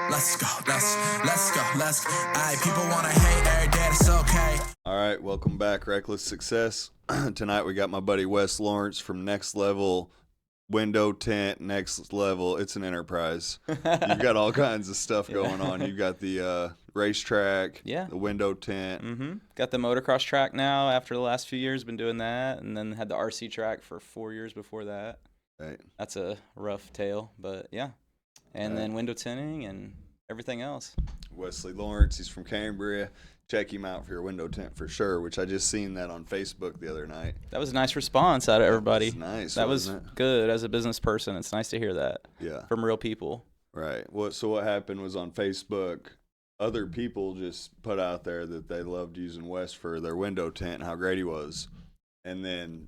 Let's go, let's go, let's go. Alright, people wanna hate every day, it's okay. All right, welcome back, Reckless Success. Tonight we got my buddy Wes Lawrence from Next Level Window Tint. Next Level, it's an enterprise. You've got all kinds of stuff going on. You've got the racetrack, Yeah. the window tint. Got the motocross track now after the last few years, been doing that, and then had the RC track for 4 years before that. Right. That's a rough tale, but yeah. And then window tinting and everything else. Wesley Lawrence, he's from Cambria. Check him out for your window tint for sure, which I just seen that on Facebook the other night. That was a nice response out of everybody. That's nice. That was wasn't it? good as a business person. It's nice to hear that Yeah. from real people. Right. So what happened was on Facebook, other people just put out there that they loved using Wes for their window tint and how great he was. And then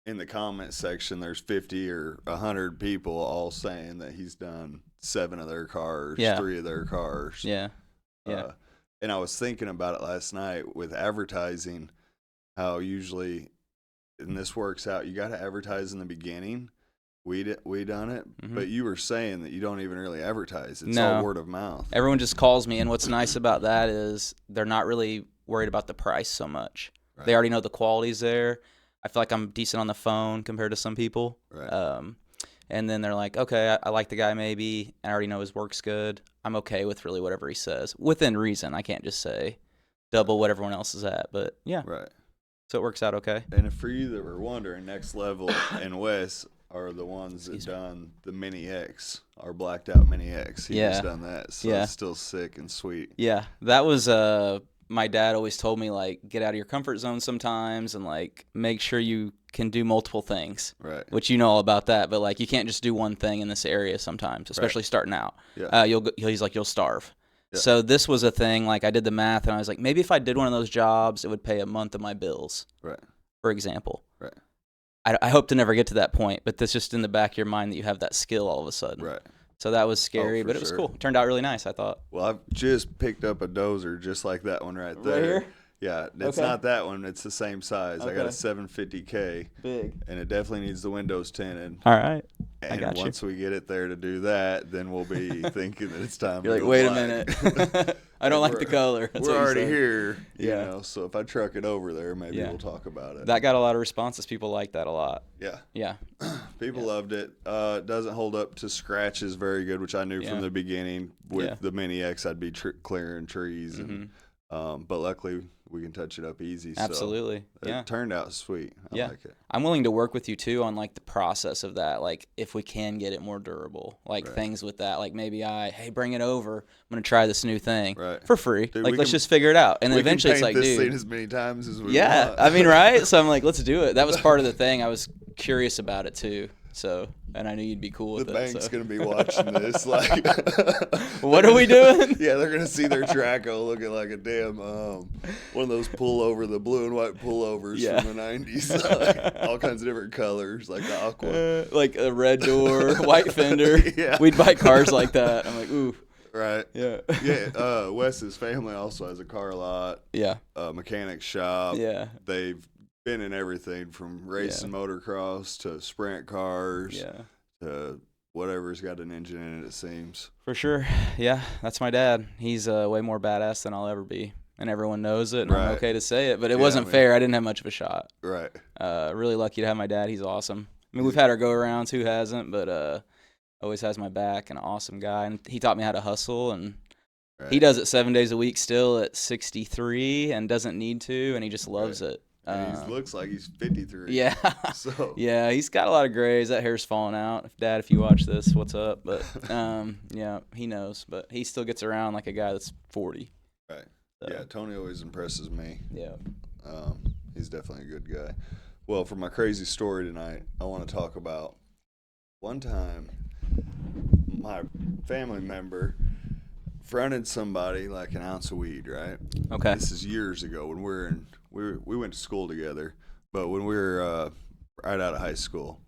in the comment section, there's 50 or 100 people all saying that he's done 7 of their cars, Yeah. 3 of their cars. Yeah. Yeah. And I was thinking about it last night with advertising, how usually, and this works out, you got to advertise in the beginning. We done it, but you were saying that you don't even really advertise. It's all word of mouth. Everyone just calls me, and what's nice about that is they're not really worried about the price so much. Right. They already know the quality's there. I feel like I'm decent on the phone compared to some people. Right. And then they're like, okay, I like the guy maybe, and I already know his work's good. I'm okay with really whatever he says, within reason. I can't just say double what everyone else is at, but yeah. Right. So it works out okay. And for you that were wondering, Next Level and Wes are the ones that done the Mini X, our blacked out Mini X. He just done that, so it's still sick and sweet. Yeah, that was my dad always told me, like, get out of your comfort zone sometimes and, like, make sure you can do multiple things. Right. Which you know all about that, but, like, you can't just do one thing in this area sometimes, especially starting out. Yeah. He's like, you'll starve. Yeah. So this was a thing, like, I did the math, and I was like, maybe if I did one of those jobs, it would pay a month of my bills, Right. for example. Right. I hope to never get to that point, but that's just in the back of your mind that you have that skill all of a sudden. Right. So that was scary, for but it was sure. cool. It turned out really nice, I thought. Well, I've just picked up a dozer just like that one right there. Right here? Yeah, it's Okay. not that one. It's the same size. I got a Okay. 750K, Big. and it definitely needs the windows tinted. All right. And got you. once we get it there to do that, then we'll be thinking that it's time You're to like, go wait a black. minute. I don't like the color. That's We're what you already said. here, Yeah. you know, so if I truck it over there, maybe Yeah. we'll talk about it. That got a lot of responses. People like that a lot. Yeah. Yeah. People loved it. It doesn't hold up to scratches very good, which I knew from Yeah. the beginning. With Yeah. the Mini X, I'd be clearing trees, and but luckily we can touch it up easy. Absolutely. So Yeah. it turned out sweet. I Yeah. like it. I'm willing to work with you too on like the process of that. Like if we can get it more durable, like things with that. Like maybe hey, bring it over. I'm gonna try this new thing Right. for free. Dude, like we let's can- just figure it out. And then We can eventually it's paint like, this dude. thing as many times as we Yeah, want. I mean, right? So I'm like, let's do it. That was part of the thing. I was curious about it too. So, and I knew you'd be cool with The it. bank's So. gonna be watching this. Like, What are we doing? Yeah, they're gonna see their Traco looking like a damn one of those pullover, the blue and white pullovers Yeah. from the '90s, like, all kinds of different colors, like the aqua. Like a red door, white fender. Yeah. We'd buy cars like that. I'm like, ooh. Right. Yeah. Yeah. Wes's family also has a car lot, Yeah. a mechanic shop. Yeah. They've been in everything from racing motocross to sprint cars Yeah. to whatever's got an engine in it. It seems. For sure. Yeah. That's my dad. He's way more badass than I'll ever be. And everyone knows it, and I'm Right. okay to say it. But it Yeah, wasn't man. fair. I didn't have much of a shot. Right. Really lucky to have my dad. He's awesome. I mean, we've had our go-arounds. Who hasn't? But always has my back, and an awesome guy. And he taught me how to hustle, and Right. he does it 7 days a week still at 63 and doesn't need to, and he just loves it. And he looks like he's 53. Yeah. So. Yeah, he's got a lot of grays. That hair's falling out. Dad, if you watch this, what's up? But yeah, he knows. But he still gets around like a guy that's 40. Right. So. Yeah. Tony always impresses me. Yeah. He's definitely a good guy. Well, for my crazy story tonight, I want to talk about one time my family member fronted somebody like an ounce of weed, right? Okay. This is years ago when we went to school together, but when we were right out of high school,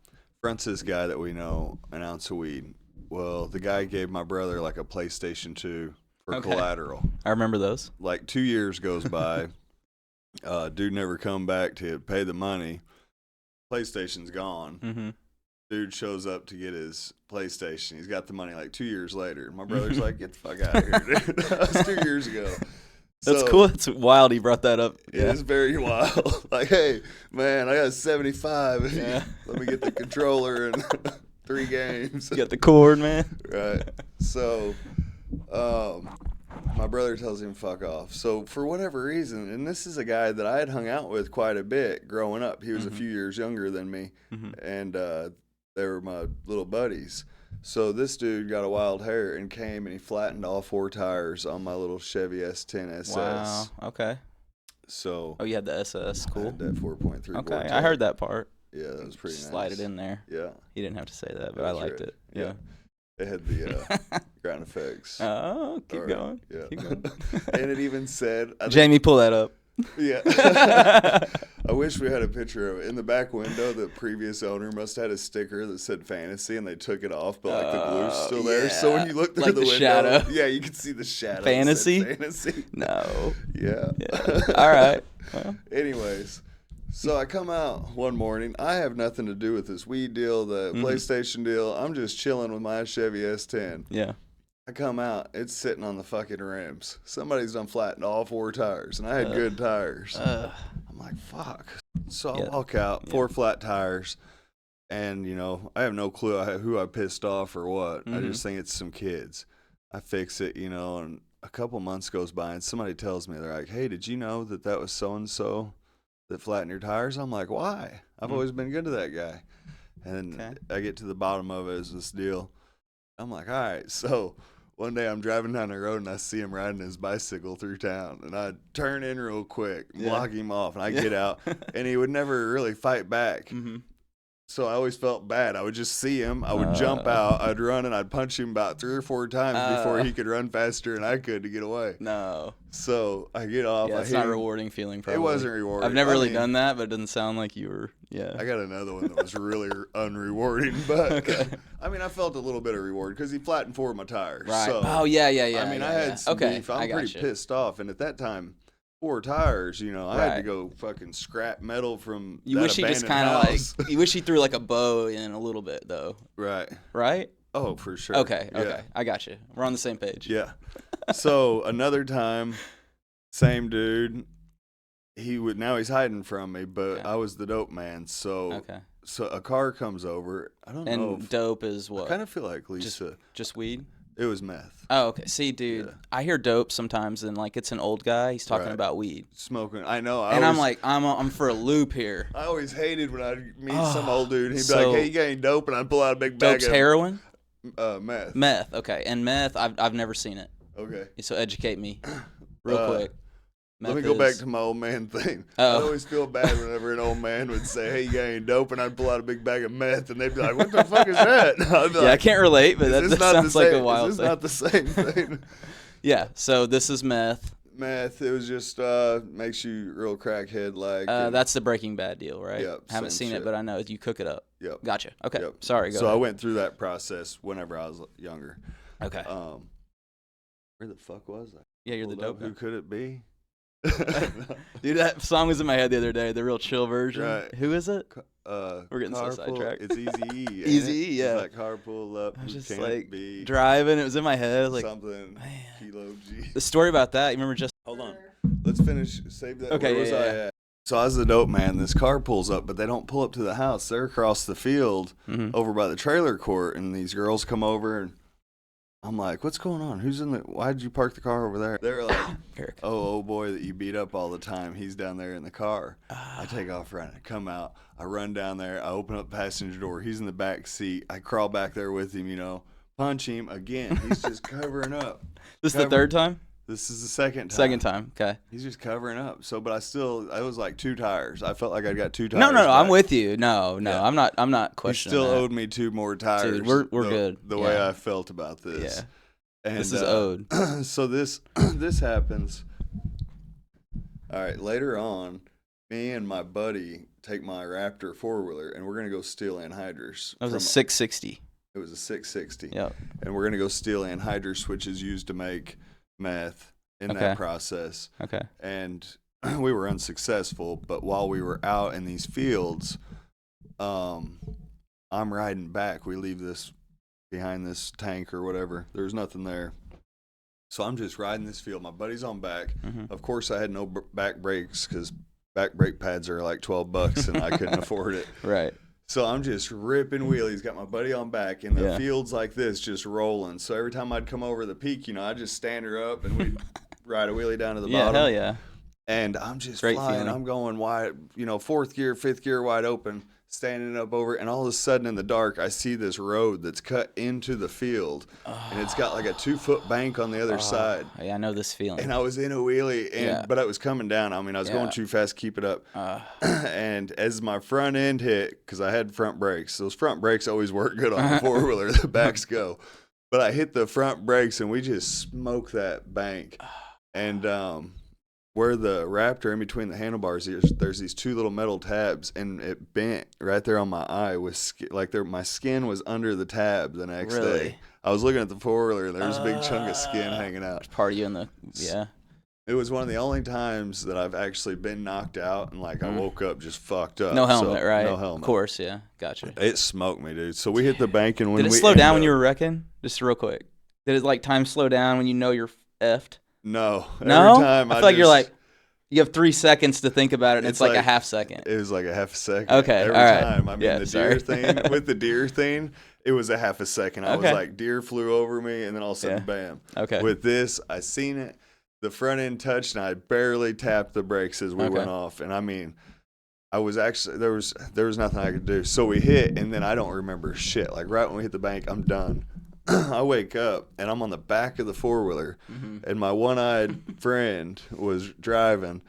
fronts this guy that we know an ounce of weed. Well, the guy gave my brother like a PlayStation 2 for collateral. I remember those. Like 2 years goes by, dude never come back to pay the money. PlayStation's gone. Mm-hmm. dude shows up to get his PlayStation. He's got the money like 2 years later. My brother's like, get the fuck out of here, dude. That was 2 years ago. That's So, cool. It's wild. He brought that up. It's very wild. Like, hey, man, I got 75. Yeah. Let me get the controller and 3 games. You got the cord, man. Right. So, my brother tells him fuck off. So for whatever reason, and this is a guy that I had hung out with quite a bit growing up. He was a few years younger than me, and they were my little buddies. So this dude got a wild hair and came and he flattened all 4 tires on my little Chevy S10 SS. Wow. Okay. So Oh, you had the SS. I Cool. had that 4.3. Okay, Vortex. I heard that part. Yeah, that was pretty Slide nice. it in there. Yeah. He didn't have to say that, but That I was liked rich. it. Yeah. It had the ground effects. Oh, keep All right. going. Yeah. Keep going. And it even said, I think- Jamie, pull that up. Yeah. I wish we had a picture of it. In the back window, the previous owner must have had a sticker that said fantasy and they took it off, but like the glue's still there. So when you look through Like the the window, shadow. yeah, you can see the shadow. that said Fantasy? Fantasy. No. Yeah. Yeah. All right. Well, Anyways, so I come out one morning. I have nothing to do with this weed deal, the PlayStation deal. I'm just chilling with my Chevy S10. yeah. I come out, it's sitting on the fucking rims. Somebody's done flattened all 4 tires, and I had good tires. I'm like, fuck. So I Yeah. walk out, 4 flat tires, and, you know, I have no clue who I pissed off or what. I just think it's some kids. I fix it, you know, and a couple months goes by, and somebody tells me, they're like, hey, did you know that was so-and-so that flattened your tires? I'm like, why? I've always been good to that guy. And Okay. I get to the bottom of it as this deal. I'm like, all right, so one day I'm driving down the road and I see him riding his bicycle through town, and I turn in real quick, block him off, and I get out, and he would never really fight back. So I always felt bad. I would just see him, I would jump out, I'd run, and I'd punch him about 3 or 4 times before he could run faster and I could to get away. No. So I get off. Yeah, I it's hit not a him. rewarding feeling, probably. It wasn't rewarding. I've never I really mean, done that, but it doesn't sound like you were. Yeah. I got another one that was really unrewarding, but Okay. I mean, I felt a little bit of reward because he flattened 4 of my tires. Right. So, Oh, yeah. I mean, yeah, I yeah. had some Okay, beef. I I'm pretty gotcha. pissed off, and at that time, 4 tires. You know, I had to Right. go fucking scrap metal from. You that wish he just abandoned kind of house. like. You wish he threw like a bow in a little bit, though. Right. Right? Oh, for sure. Okay. Yeah. Okay. I got you. We're on the same page. Yeah. So another time, same dude. Now he's hiding from me, but Okay. I was the dope man. So Okay. so a car comes over. I don't know. And dope is I what? kind of feel like Lisa. Just weed? It was meth. Oh, okay. See, dude, Yeah. I hear dope sometimes, and like it's an old guy. He's talking Right. about weed, Smoking. I know. and I'm like, I'm for a loop here. I always hated when I'd meet Oh, some old dude. He'd be so- like, "Hey, you got any dope?" And I'd pull out a big bag Dope's of heroin, meth. meth. Okay, and meth, I've never seen it. Okay. So educate me, real quick. Let me Meth go back is- to my old man thing. Oh. I'd always feel bad whenever an old man would say, "Hey, you got any dope?" And I'd pull out a big bag of meth, and they'd be like, "What the fuck is that?" I'd be Yeah, I like, can't relate, but that, "Is that this not the sounds like a same- wild Is this thing. not the same thing? Yeah. So this is meth. Meth. It was just makes you real crackhead like. That's the Breaking Bad deal, right? Yep, Haven't same seen it, shit. but I know you cook it up. Yep. Gotcha. Okay. Yep. Sorry. Go So I ahead. went through that process whenever I was younger. Okay. Where the fuck was I? Yeah, you're the Hold up, dope Who guy. could it be? Dude, that song was in my head the other day. The real chill version. Right. Who is it? We're getting so sidetracked. It's Easy. Eazy-E, yeah. It's like carpool up. I was Who just can like it be? driving. It was in my head. I was like, Something. man. Kilo G. The story about that. You remember just? Hold on. Let's finish. Save that. Okay, Where was yeah, I yeah. at? So I was the dope man. This car pulls up, but they don't pull up to the house. They're across the field Mhm. over by the trailer court, and these girls come over, and I'm like, "What's going on? Who's in the? Why did you park the car over there?" They're like, Eric. "Oh boy that you beat up all the time. He's down there in the car." Ah. I take off running. I come out. I run down there. I open up the passenger door. He's in the back seat. I crawl back there with him. You know, punch him again. He's just covering up. This is the Cover- third time. This is the second time. Second time. Okay. He's just covering up. So, but I was like 2 tires. I felt like I got 2 tires. No, I'm back. with you. No, Yeah. I'm not He questioning still that. owed me 2 more tires. Dude, we're the, good. The way Yeah. I felt about this. Yeah. And, This is owed. So this happens. All right. Later on, me and my buddy take my Raptor 4-wheeler, and we're gonna go steal anhydrous. That was a from- 660. It was a 660. Yep. And we're gonna go steal anhydrous, which is used to make meth in Okay. that process. Okay. And we were unsuccessful. But while we were out in these fields, I'm riding back. We leave this behind this tank or whatever. There's nothing there. So I'm just riding this field. My buddy's on back. Of course, I had no back brakes because back brake pads are like $12 and I couldn't afford it. Right. So I'm just ripping wheelies, got my buddy on back, and the field's like this, just rolling. So every time I'd come over the peak, I'd just stand her up and we'd ride a wheelie down to the bottom. Yeah, hell yeah. And I'm just Great flying. feeling. I'm going wide, fourth gear, fifth gear wide open, standing up over. And all of a sudden in the dark, I see this road that's cut into the field. And it's got like a 2-foot bank on the other side. Yeah, I know this feeling. And I was in a wheelie, but I was coming down. I mean, I was going too fast to keep it up. And as my front end hit, because I had front brakes, those front brakes always work good on the four-wheeler. The backs go. But I hit the front brakes, and we just smoked that bank. And where the Raptor, in between the handlebars, there's these 2 little metal tabs, and it bent right there on my eye. My skin was under the tab the next day. I was looking at the four-wheeler, and there was a big chunk of skin hanging out. Part of you in the, It was one of the only times that I've actually been knocked out, and I woke up just fucked up. No helmet, right? No helmet. Of course, yeah. Gotcha. It smoked me, dude. So we hit the bank, and when Did it we slow down when you were wrecking? Just real quick. Did it time slow down when you're effed? No. No? Every time I feel like you're you have 3 seconds to think about it, and it's like a half second. It was like a half a second. Okay, every all right. time. I mean, Sorry. with the deer thing, it was a half a second. I was like, deer flew over me, and then all of a sudden, bam. Okay. With this, I seen it. The front end touched, and I barely tapped the brakes as we went off. And I mean, I was actually there was nothing I could do. So we hit, and then I don't remember shit. Like right when we hit the bank, I'm done. I wake up, and I'm on the back of the four-wheeler, and my one-eyed friend was driving.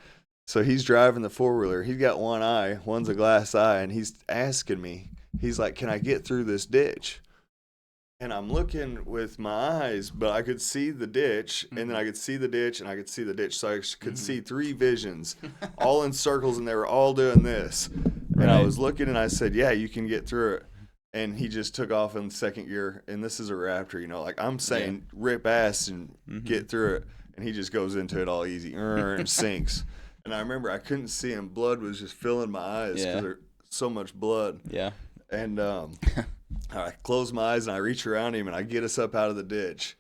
So he's driving the four-wheeler. He's got one eye. One's a glass eye, and he's asking me. He's like, can I get through this ditch? And I'm looking with my eyes, but I could see the ditch, and then I could see the ditch, and I could see the ditch. So I could see 3 visions, all in circles, and they were all doing this. And I was looking, and I said, yeah, you can get through it. And he just took off in second gear, and this is a Raptor, I'm saying rip ass and get through it, and he just goes into it all easy and sinks. And I remember I couldn't see him. Blood was just filling my eyes because there's so much blood. Yeah. And I close my eyes, and I reach around him, and I get us up out of the ditch.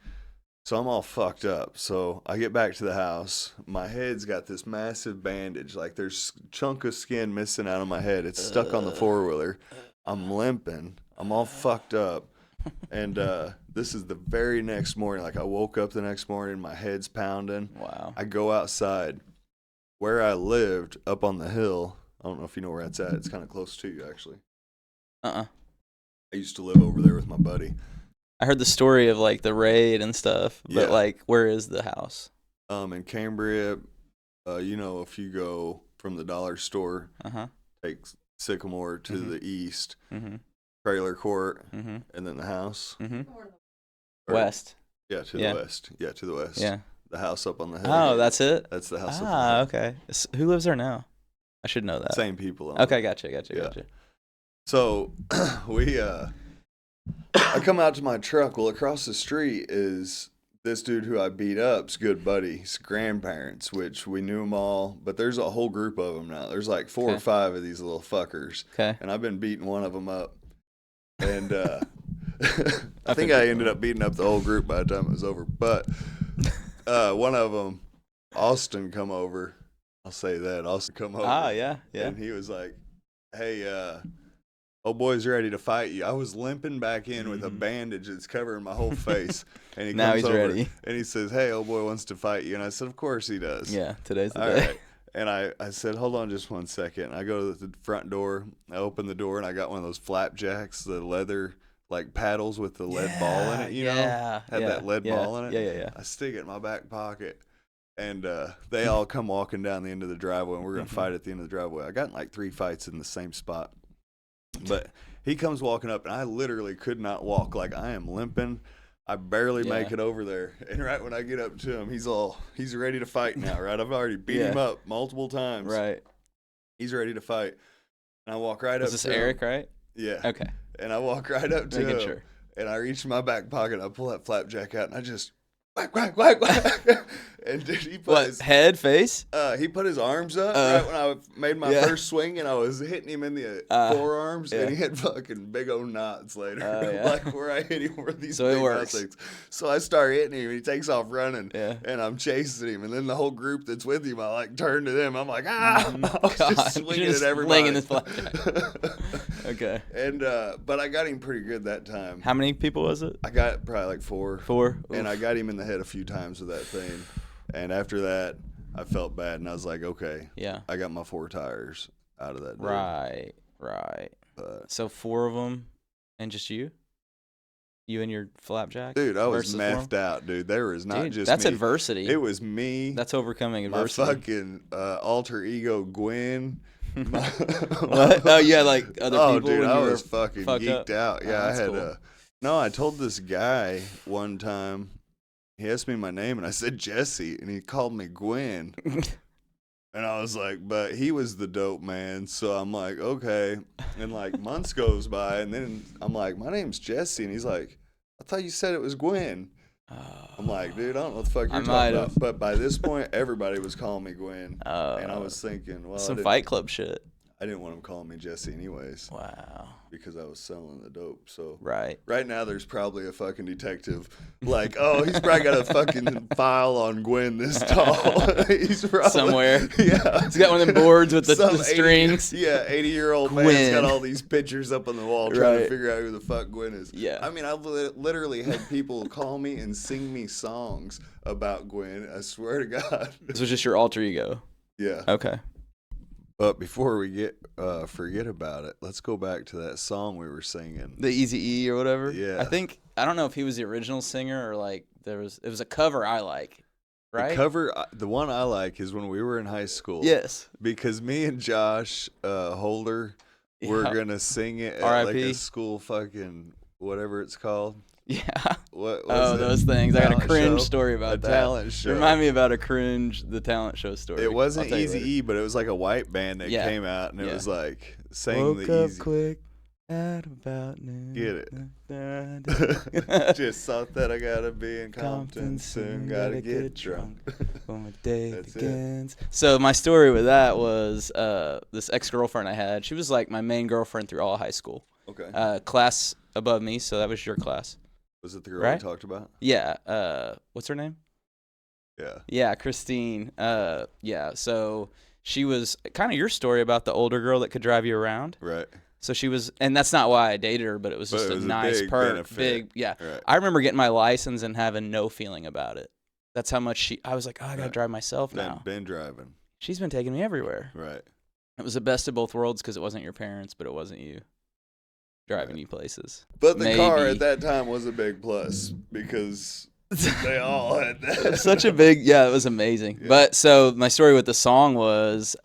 So I'm all fucked up. So I get back to the house. My head's got this massive bandage. Like there's a chunk of skin missing out of my head. It's stuck on the four-wheeler. I'm limping. I'm all fucked up. And this is the very next morning. I woke up the next morning, my head's pounding. Wow. I go outside. Where I lived, up on the hill, I don't know if you know where that's at. It's kind of close to you, actually. I used to live over there with my buddy. I heard the story of the raid and stuff, but where is the house? In Cambria, if you go from the dollar store, take Sycamore to the east, trailer court, and then the house. West. Yeah, to the west. Yeah, to the west. Yeah. The house up on the hill. Oh, that's it? That's the house up on the hill. Okay. Who lives there now? I should know that. Same people. Okay, gotcha. So I come out to my truck. Well, across the street is this dude who I beat up's good buddy's grandparents, which we knew them all, but there's a whole group of them now. There's 4 or 5 of these little fuckers. Okay. And I've been beating one of them up. And I think I ended up beating up the whole group by the time it was over. But one of them, Austin, come over. I'll say that. Austin come over. Yeah. And he was like, hey, old boy's ready to fight you. I was limping back in with a bandage that's covering my whole face. And he now comes he's over ready. And he says, hey, old boy wants to fight you. And I said, of course he does. Yeah, today's the All day. right. And I said, hold on just one second. And I go to the front door. I open the door, and I got one of those flapjacks, the leather paddles with the lead ball in it, Yeah. Had that lead ball in it. Yeah. I stick it in my back pocket. And they all come walking down the end of the driveway, and we're going to fight at the end of the driveway. I got in 3 fights in the same spot. But he comes walking up, and I literally could not walk. I am limping. I barely make it over there. And right when I get up to him, he's ready to fight now, right? I've already beat him up multiple times. Right. He's ready to fight. And I walk right up to him. Is this Eric, right? Yeah. Okay. And I walk right up to him. Sure. And I reach in my back pocket, and I pull that flapjack out, and I just whack, whack, whack, whack. And dude, What, head, face? He put his arms up right when I made my yeah. first swing, and I was hitting him in the forearms, and he had fucking big old knots later, yeah. like where I hit him with these So it big works. knot things. So I start hitting him, and he takes off running, Yeah. and I'm chasing him, and then the whole group that's with him, I like turn to them, I'm like, I was God, just swinging just at everybody. flinging this blackjack. Okay. And but I got him pretty good that time. How many people was it? I got probably like 4. 4? And I got him in the head a few times with that thing. And after that, I felt bad, and I was like, okay, Yeah. I got my 4 tires out of that. Dude. Right. But, So 4 of them, and just you? You and your flapjack? dude, I was versus messed out, dude. There was not Dude, just that's me. adversity. It was me. That's overcoming my adversity. fucking alter ego, Gwen. What? Oh, yeah, like other people. Dude, when I you were was fucking fucked geeked up? out. Yeah, Oh, I that's had cool. No, I told this guy one time. He asked me my name, and I said Jesse, and he called me Gwen. And I was like, but he was the dope man. So I'm like, okay. And like months goes by, and then I'm like, my name's Jesse, and he's like, I thought you said it was Gwen. I'm like, dude, I don't know what the fuck you're talking about. But by this point, everybody was calling me Gwen. And I was thinking, well, some Fight Club shit. I didn't want them calling me Jesse anyways. Wow. Because I was selling the dope. So Right now there's probably a fucking detective like, oh, he's probably got a fucking file on Gwen this tall. He's probably somewhere. Yeah. He's got one of them boards with the Some strings. 80-year-old man's Gwen. got all these pictures up on the wall trying to Right. figure out who the fuck Gwen is. Yeah. I mean, I've literally had people call me and sing me songs about Gwen. I swear to God. This was just your alter ego. Yeah. Okay. But before we forget about it, let's go back to that song we were singing. The Eazy-E or whatever. Yeah. I don't know if he was the original singer or like it was a cover I like. Right? The cover, the one I like is when we were in high school. Yes. Because me and Josh Holder were Yeah. gonna sing it at like R.I.P. a school fucking whatever it's called. Yeah. What was Oh, it? those things. I got a Talent cringe show? story about A that. talent show. Remind me about the talent show story. It wasn't I'll tell you Easy later. E, but it was like a white band that Yeah. came out, and it Yeah. was like sang Woke the up Easy. quick at about noon. Get it. Just thought that I gotta be in Compton soon. Gotta get drunk. When my day That's it. begins. So my story with that was this ex-girlfriend I had. She was like my main girlfriend through all of high school. Okay. Class above me, so that was your class. Was it the girl right? we talked about? Yeah. What's her name? Yeah. Yeah, Christine. Yeah. So she was kind of your story about the older girl that could drive you around. Right. So she was, and that's not why I dated her, but it was But just it was a a nice big perk. benefit. Big, yeah. Right. I remember getting my license and having no feeling about it. That's how much I was like, oh, I gotta Right. drive myself now. Been driving. She's been taking me everywhere. Right. It was the best of both worlds because it wasn't your parents, but it wasn't you driving Right. you places. But the car Maybe. at that time was a big plus because they all had that. It was such a big, yeah, it was amazing. Yeah. But so my story with the song was,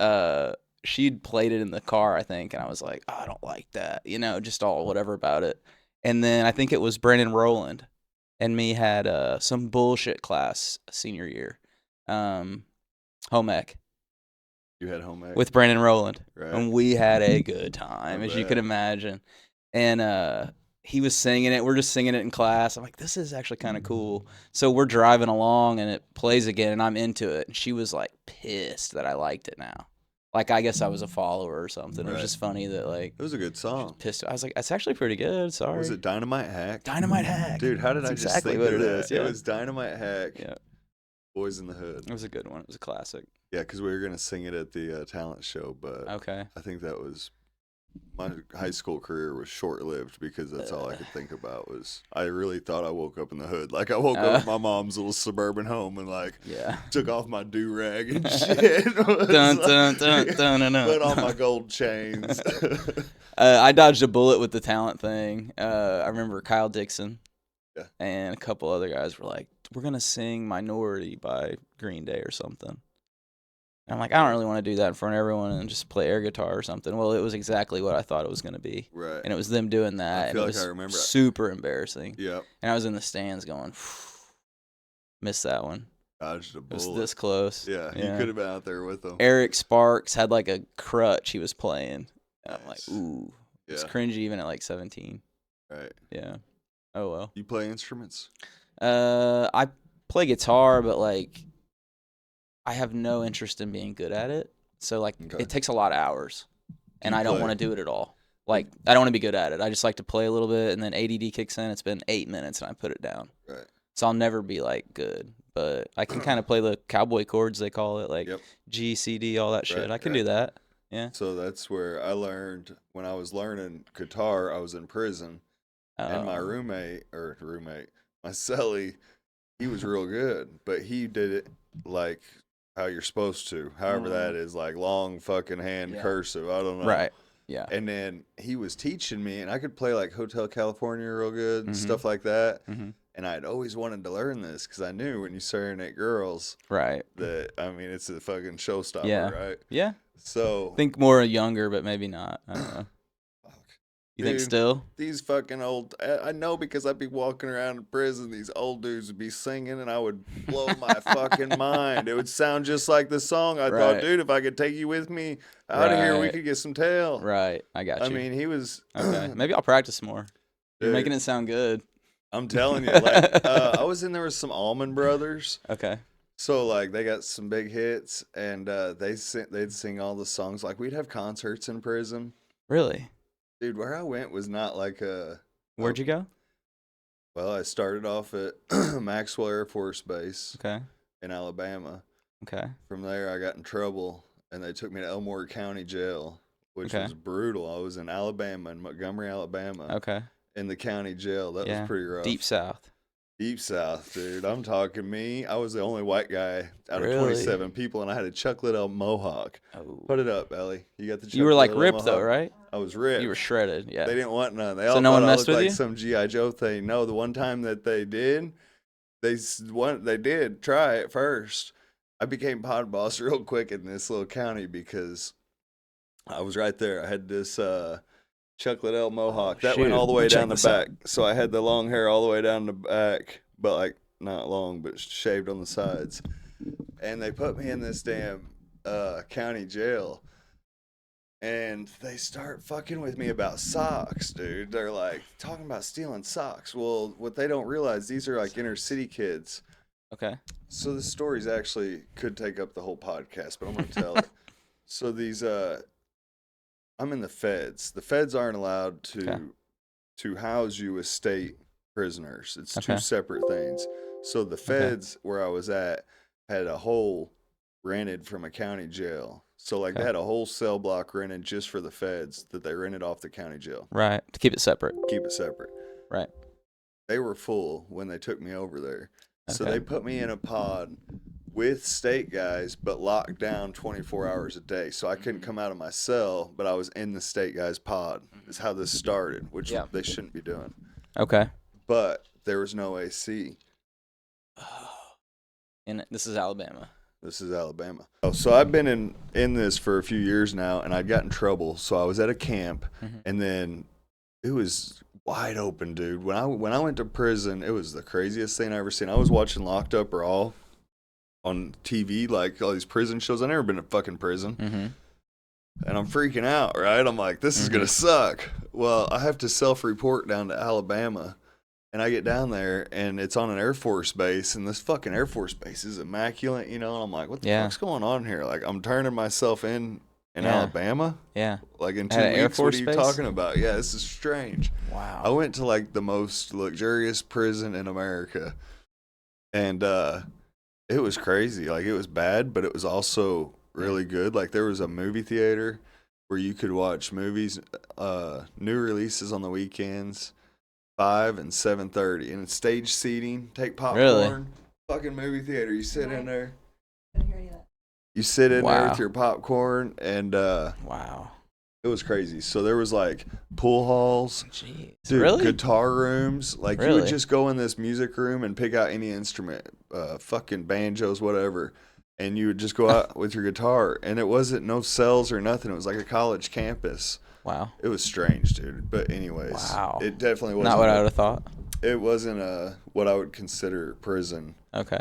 she'd played it in the car, I think, and I was like, oh, I don't like that, just all whatever about it. And then I think it was Brandon Rowland and me had some bullshit class senior year, home ec You had home ec? with Brandon Rowland, Right. and we had a good time, I as you bet. could imagine. And he was singing it. We're just singing it in class. I'm like, this is actually kind of cool. So we're driving along, and it plays again, and I'm into it. And she was like pissed that I liked it now. Like, I guess I was a follower or something. It was Right. just funny that like It was a good she was song. pissed. I was like, it's actually pretty good. Sorry. Was it Dynamite Hack? Dynamite Hack? Dude, how did That's I just exactly think what of it that? is, yeah. It was Dynamite Hack. Yeah, Boys in the Hood. it was a good one. It was a classic. Yeah, because we were gonna sing it at the talent show, but Okay. I think that was my high school career was short lived because that's all I could think about was I really thought I woke up in the hood. Like I woke up at my mom's little suburban home and like Yeah. took off my do rag and shit. Was Dun, like- dun, dun, dun, dun, dun. Put on my gold chains. I dodged a bullet with the talent thing. I remember Kyle Dixon Yeah. and a couple other guys were like, we're going to sing Minority by Green Day or something. And I'm like, I don't really want to do that in front of everyone and just play air guitar or something. Well, it was exactly what I thought it was going to be. Right. And it was them doing that. feel and like it was I remember. super embarrassing. Yep. And I was in the stands going, missed that one. Dodged a It was bullet. this close. Yeah, you could have been out there with them. Eric Sparks had like a crutch he was playing. And I'm like, Nice. ooh. It's Yeah. cringy even at like 17. Right. Yeah. Oh well. You play instruments? I play guitar, but like I have no interest in being good at it. So like Okay. it takes a lot of hours, and you I don't play- want to do it at all. Like I don't want to be good at it. I just like to play a little bit, and then ADD kicks in. It's been 8 minutes, and I put it down. Right. So I'll never be like good, but I can kind of play the cowboy chords they call it, like Yep. G, C, D, all that shit. Right, I can right. do that. Yeah. So that's where I learned when I was learning guitar. I was in prison, and my roommate, my cellie, he was real good, but he did it like how you're supposed to. However, that is like long fucking hand Yeah. cursive. I don't know. Right. Yeah. And then he was teaching me, and I could play like Hotel California real good and Mhm. stuff like that. Mm-hmm. And I'd always wanted to learn this because I knew when you serenade girls Right. that, I mean, it's a fucking showstopper, Yeah. right? Yeah. So Think more younger, but maybe not. I don't know. You think Dude. still? these fucking old, I know because I'd be walking around in prison, these old dudes would be singing, and I would blow my fucking mind. It would sound just like the song. I thought, Right. dude, if I could take you with me out of here, we Right. could get some tail. Right. I got you. I mean, he was. okay. Maybe I'll practice more. You're Dude, making it sound good. I'm telling you, like, I was in there with some Allman Brothers. Okay. So like they got some big hits, and they'd sing all the songs. Like we'd have concerts in prison. Really? Dude, where I went was not like a. Where'd you go? Well, I started off at Maxwell Air Force Base Okay. in Alabama. Okay. From there, I got in trouble, and they took me to Elmore County Jail, which Okay. was brutal. I was in Alabama, in Montgomery, Alabama, Okay. in the county jail. That Yeah. was pretty rough. Deep South. Deep South, dude. I'm talking me. I was the only white guy out of Really? 27 people, and I had a Chuck Liddell mohawk. Oh. Put it up, Ellie. You got the Chuck You were like Liddell ripped though, mohawk? right? I was ripped. You were shredded. Yeah. They didn't want none. They So all no thought one I messed looked with like you? some G.I. Joe thing. No, the one time that they did, they did try it first. I became pod boss real quick in this little county because I was right there. I had this Chuck Liddell mohawk that went shoot. all the way Check down the this out. back. So I had the long hair all the way down the back, but like not long, but shaved on the sides. And they put me in this damn county jail. And they start fucking with me about socks, dude. They're like talking about stealing socks. Well, what they don't realize, these are like inner city kids. Okay. So the stories actually could take up the whole podcast, but I'm gonna tell it. So these I'm in the feds. The feds aren't allowed to house you as state prisoners. It's two Okay. separate things. So the feds where I was at had a whole rented from a county jail. So like they Okay. had a whole cell block rented just for the feds that they rented off the county jail. Right. To keep it separate. Keep it separate. Right. They were full when they took me over there. So Okay. they put me in a pod with state guys, but locked down 24 hours a day. So I couldn't come out of my cell, but I was in the state guys' pod. Is how this started, which Yeah. they shouldn't be doing. Okay. But there was no AC. And this is Alabama. This is Alabama. Oh, so I've been in this for a few years now, and I got in trouble. So I was at a camp, Mhm. and then it was wide open, dude. When I went to prison, it was the craziest thing I ever seen. I was watching Locked Up Raw on TV, like all these prison shows. I've never been to fucking prison, Mm-hmm. and I'm freaking out. Right? I'm like, this is gonna suck. Well, I have to self-report down to Alabama. And I get down there, and it's on an Air Force base, and this fucking Air Force base is immaculate, you know? And I'm like, what the Yeah. fuck's going on here? Like, I'm turning myself in Yeah. Alabama? Yeah. Like, in 2 At an Air weeks, Force what are you base? talking about? Yeah, this is strange. I Wow. went to, like, the most luxurious prison in America, and it was crazy. Like, it was bad, but it was also really good. Like, there was a movie theater where you could watch movies, new releases on the weekends, 5 and 7:30, and it's stage seating. Take popcorn. Really? Fucking movie theater. You sit in there. Couldn't hear any of that. You sit in there Wow. with your popcorn, and Wow. it was crazy. So there was like pool halls, Jeez. dude, Really? guitar rooms. Like you Really? would just go in this music room and pick out any instrument, fucking banjos, whatever, and you would just go out with your guitar. And it wasn't no cells or nothing. It was like a college campus. Wow. It was strange, dude. But anyways, Wow. it definitely wasn't. Not what I would have thought. It wasn't what I would consider prison. Okay.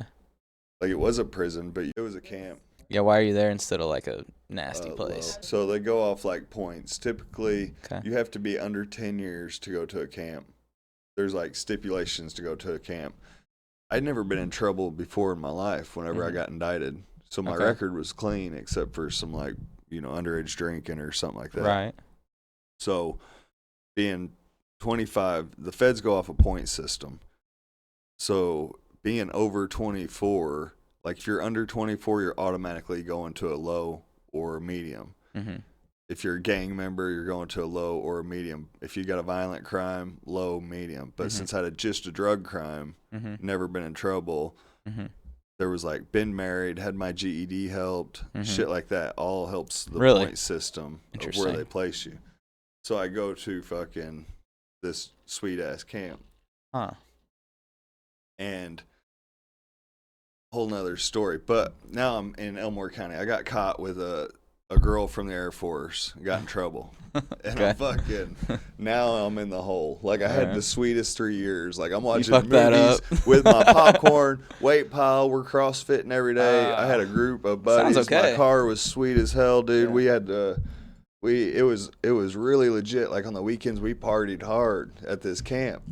Like it was a prison, but it was a camp. Yeah. Why are you there instead of like a nasty place? Low. So they go off like points. Typically, Okay. you have to be under 10 years to go to a camp. There's like stipulations to go to a camp. I'd never been in trouble before in my life whenever I got indicted. So my Okay. record was clean except for some like, underage drinking or something like that. Right. So being 25, the feds go off a point system. So being over 24, like if you're under 24, you're automatically going to a low or a medium. Mm-hmm. If you're a gang member, you're going to a low or a medium. If you got a violent crime, low, medium. But since I had just a drug crime, never been in trouble, there was like been married, had my GED helped, shit like that. All helps the point system of where they place you. So I go to fucking this sweet ass camp. Huh. And whole nother story. But now I'm in Elmore County. I got caught with a girl from the Air Force, got in trouble. And I'm fucking, now I'm in the hole. Like I had the sweetest 3 years. Like I'm watching movies with my popcorn, weight pile, we're CrossFitting every day. I had a group of buddies. Sounds okay. My car was sweet as hell, dude. We had it was really legit. Like on the weekends we partied hard at this camp.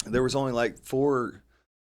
There was only like 4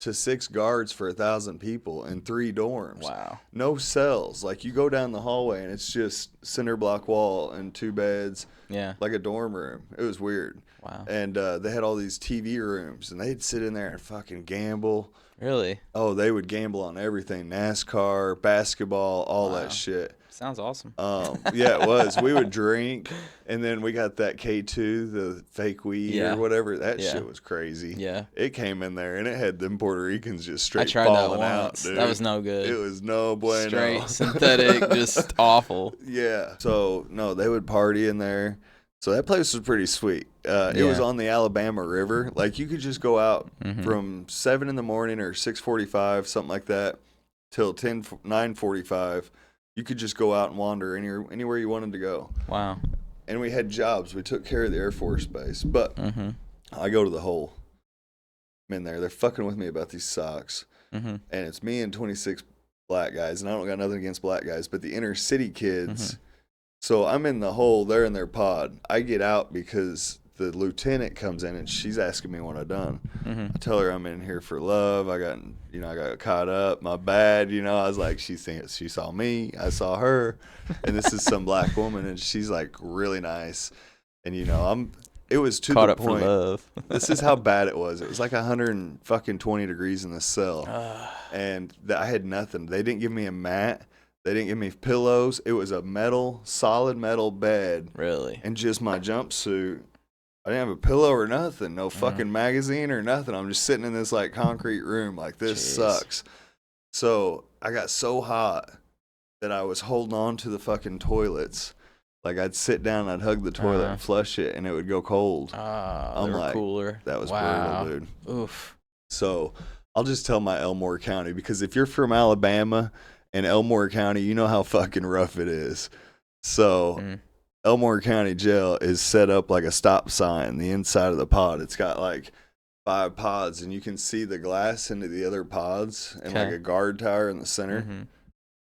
to 6 guards for 1,000 people in 3 dorms. Wow. No cells. Like you go down the hallway and it's just cinder block wall and 2 beds. Yeah. Like a dorm room. It was weird. Wow. And they had all these TV rooms and they'd sit in there and fucking gamble. Really? Oh, they would gamble on everything. NASCAR, basketball, all that shit. Sounds awesome. Yeah, it was. We would drink, and then we got that K2, the fake weed or whatever. That shit was crazy. Yeah. It came in there, and it had them Puerto Ricans just straight I tried falling that out, once. dude. That was no good. It was no bueno. Straight synthetic, just awful. Yeah. So, no, they would party in there. So that place was pretty sweet. It was on the Alabama River. Like, you could just go out from 7 in the morning or 6:45, something like that, till 9:45. You could just go out and wander anywhere you wanted to go. Wow. And we had jobs. We took care of the Air Force Base. But I go to the hole. I'm in there. They're fucking with me about these socks. And it's me and 26 black guys. And I don't got nothing against black guys, but the inner city kids. So I'm in the hole. They're in their pod. I get out because the lieutenant comes in and she's asking me what I've done. I tell her I'm in here for love. I got caught up. My bad. I was like, she saw me. I saw her. And this is some black woman and she's like really nice. And it was to Caught the up point. for love. This is how bad it was. It was like 120 degrees in the cell. And I had nothing. They didn't give me a mat. They didn't give me pillows. It was a solid metal bed. Really? And just my jumpsuit. I didn't have a pillow or nothing. No fucking magazine or nothing. I'm just sitting in this like concrete room. Like, this sucks. So I got so hot that I was holding on to the fucking toilets. Like, I'd sit down, I'd hug the toilet and flush it, and it would go cold. I'm like, cooler. That was brutal, dude. Oof. So I'll just tell my Elmore County, because if you're from Alabama and Elmore County, you know how fucking rough it is. So Elmore County Jail is set up like a stop sign, the inside of the pod. It's got like 5 pods, and you can see the glass into the other pods and like a guard tower in the center.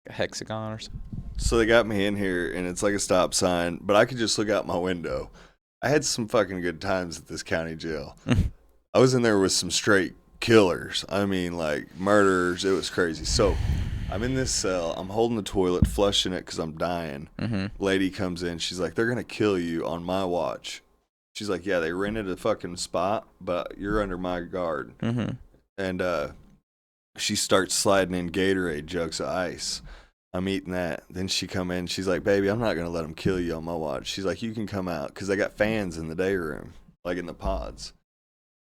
A hexagon or something. So they got me in here, and it's like a stop sign, but I could just look out my window. I had some fucking good times at this county jail. I was in there with some straight killers. I mean, like murderers. It was crazy. So I'm in this cell. I'm holding the toilet, flushing it because I'm dying. Lady comes in. She's like, they're going to kill you on my watch. She's like, yeah, they rented a fucking spot, but you're under my guard. And she starts sliding in Gatorade jugs of ice. I'm eating that. Then she come in. She's like, baby, I'm not going to let them kill you on my watch. She's like, you can come out because they got fans in the day room, like in the pods.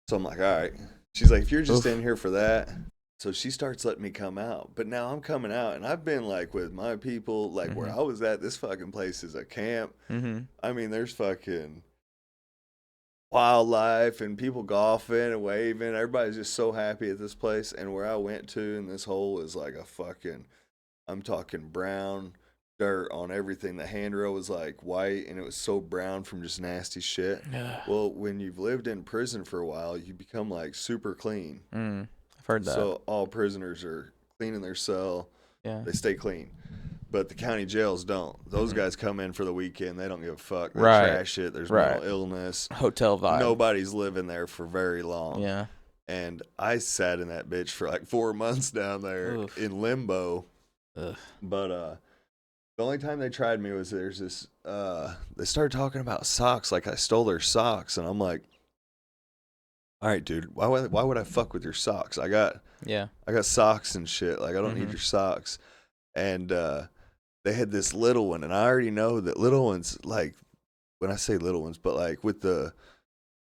So I'm like, all right. She's like, if you're just in here for that. So she starts letting me come out. But now I'm coming out, and I've been like with my people, like where I was at. This fucking place is a camp. I mean, there's fucking wildlife and people golfing and waving. Everybody's just so happy at this place. And where I went to in this hole is like a fucking, I'm talking brown dirt on everything. The handrail was like white, and it was so brown from just nasty shit. Well, when you've lived in prison for a while, you become like super clean. I've heard that. So all prisoners are cleaning their cell. Yeah. They stay clean. But the county jails don't. Those guys come in for the weekend. They don't give a fuck. They trash it. There's mental illness. Hotel vibe. Nobody's living there for very long. Yeah. And I sat in that bitch for like 4 months down there Oof. in limbo. Ugh. But the only time they tried me was there's this. They started talking about socks, like I stole their socks, and I'm like, all right, dude, why would I fuck with your socks? I got socks and shit. Like I don't need your socks. And they had this little one, and I already know that little ones, like when I say little ones, but like with the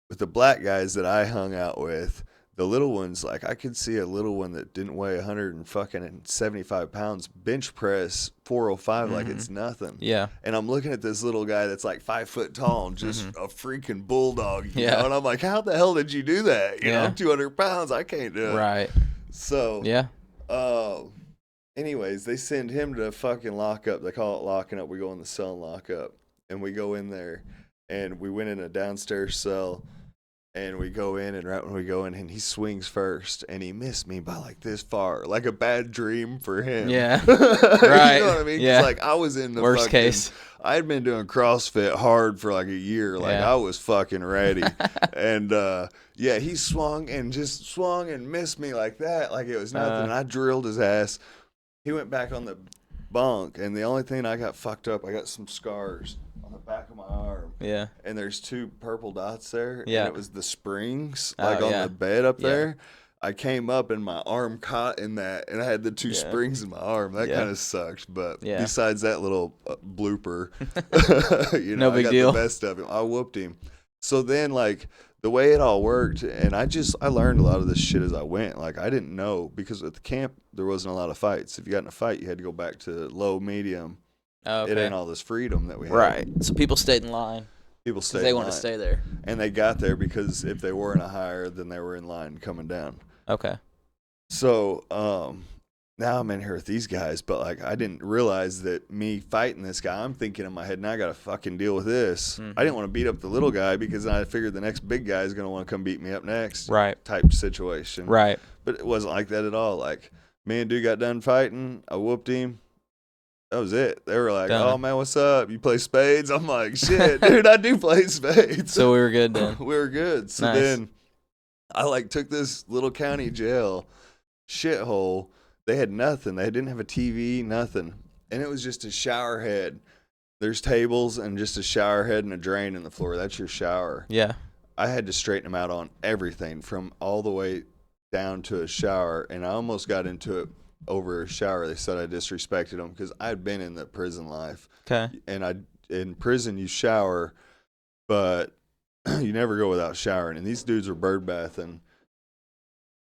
black guys that I hung out with. The little ones, like I could see a little one that didn't weigh 175 pounds bench press 405 like it's nothing. Yeah. And I'm looking at this little guy that's like 5 foot tall and just a freaking bulldog. You know? And I'm like, how the hell did you do that? You know, 200 pounds, I can't do it. Right. So yeah. Anyways, they send him to fucking lockup. They call it locking up. We go in the cell and lock up, and we go in there, and we went in a downstairs cell. And we go in, and right when we go in, and he swings first, and he missed me by like this far, like a bad dream for him. Yeah, right. You know what I mean? Yeah. Like I was in the worst case. I had been doing CrossFit hard for like a year. Like I was fucking ready, and he swung and missed me like that, like it was nothing. And I drilled his ass. He went back on the bunk, and the only thing I got fucked up, I got some scars on the back of my arm. Yeah. And there's 2 purple dots there. Yeah. And it was the springs, like on the bed up there. I came up and my arm caught in that, and I had the 2 springs in my arm. That kind of sucked. But besides that little blooper, you know, no big I got deal. the best of him. I whooped him. So then, like, the way it all worked, and I learned a lot of this shit as I went. Like, I didn't know, because at the camp, there wasn't a lot of fights. If you got in a fight, you had to go back to low, medium. Okay. It ain't all this freedom that we have. Right. So people stayed in line. People stayed in line. They want to stay there. And they got there because if they weren't a higher, then they were in line coming down. Okay. So now I'm in here with these guys, but like I didn't realize that me fighting this guy, I'm thinking in my head, now I got to fucking deal with this. I didn't want to beat up the little guy because I figured the next big guy is going to want to come beat me up next. Right. Type situation. Right. But it wasn't like that at all. Like me and dude got done fighting. I whooped him. That was it. They were like, oh, man, what's up? You play spades? I'm like, shit, dude, I do play spades. So we were good then. We were good. So then I like took this little county jail shithole. They had nothing. They didn't have a TV, nothing. And it was just a shower head. There's tables and just a shower head and a drain in the floor. That's your shower. Yeah. I had to straighten them out on everything from all the way down to a shower. And I almost got into it over a shower. They said I disrespected them because I'd been in the prison life. Okay. And in prison you shower, but you never go without showering. And these dudes were bird bathing,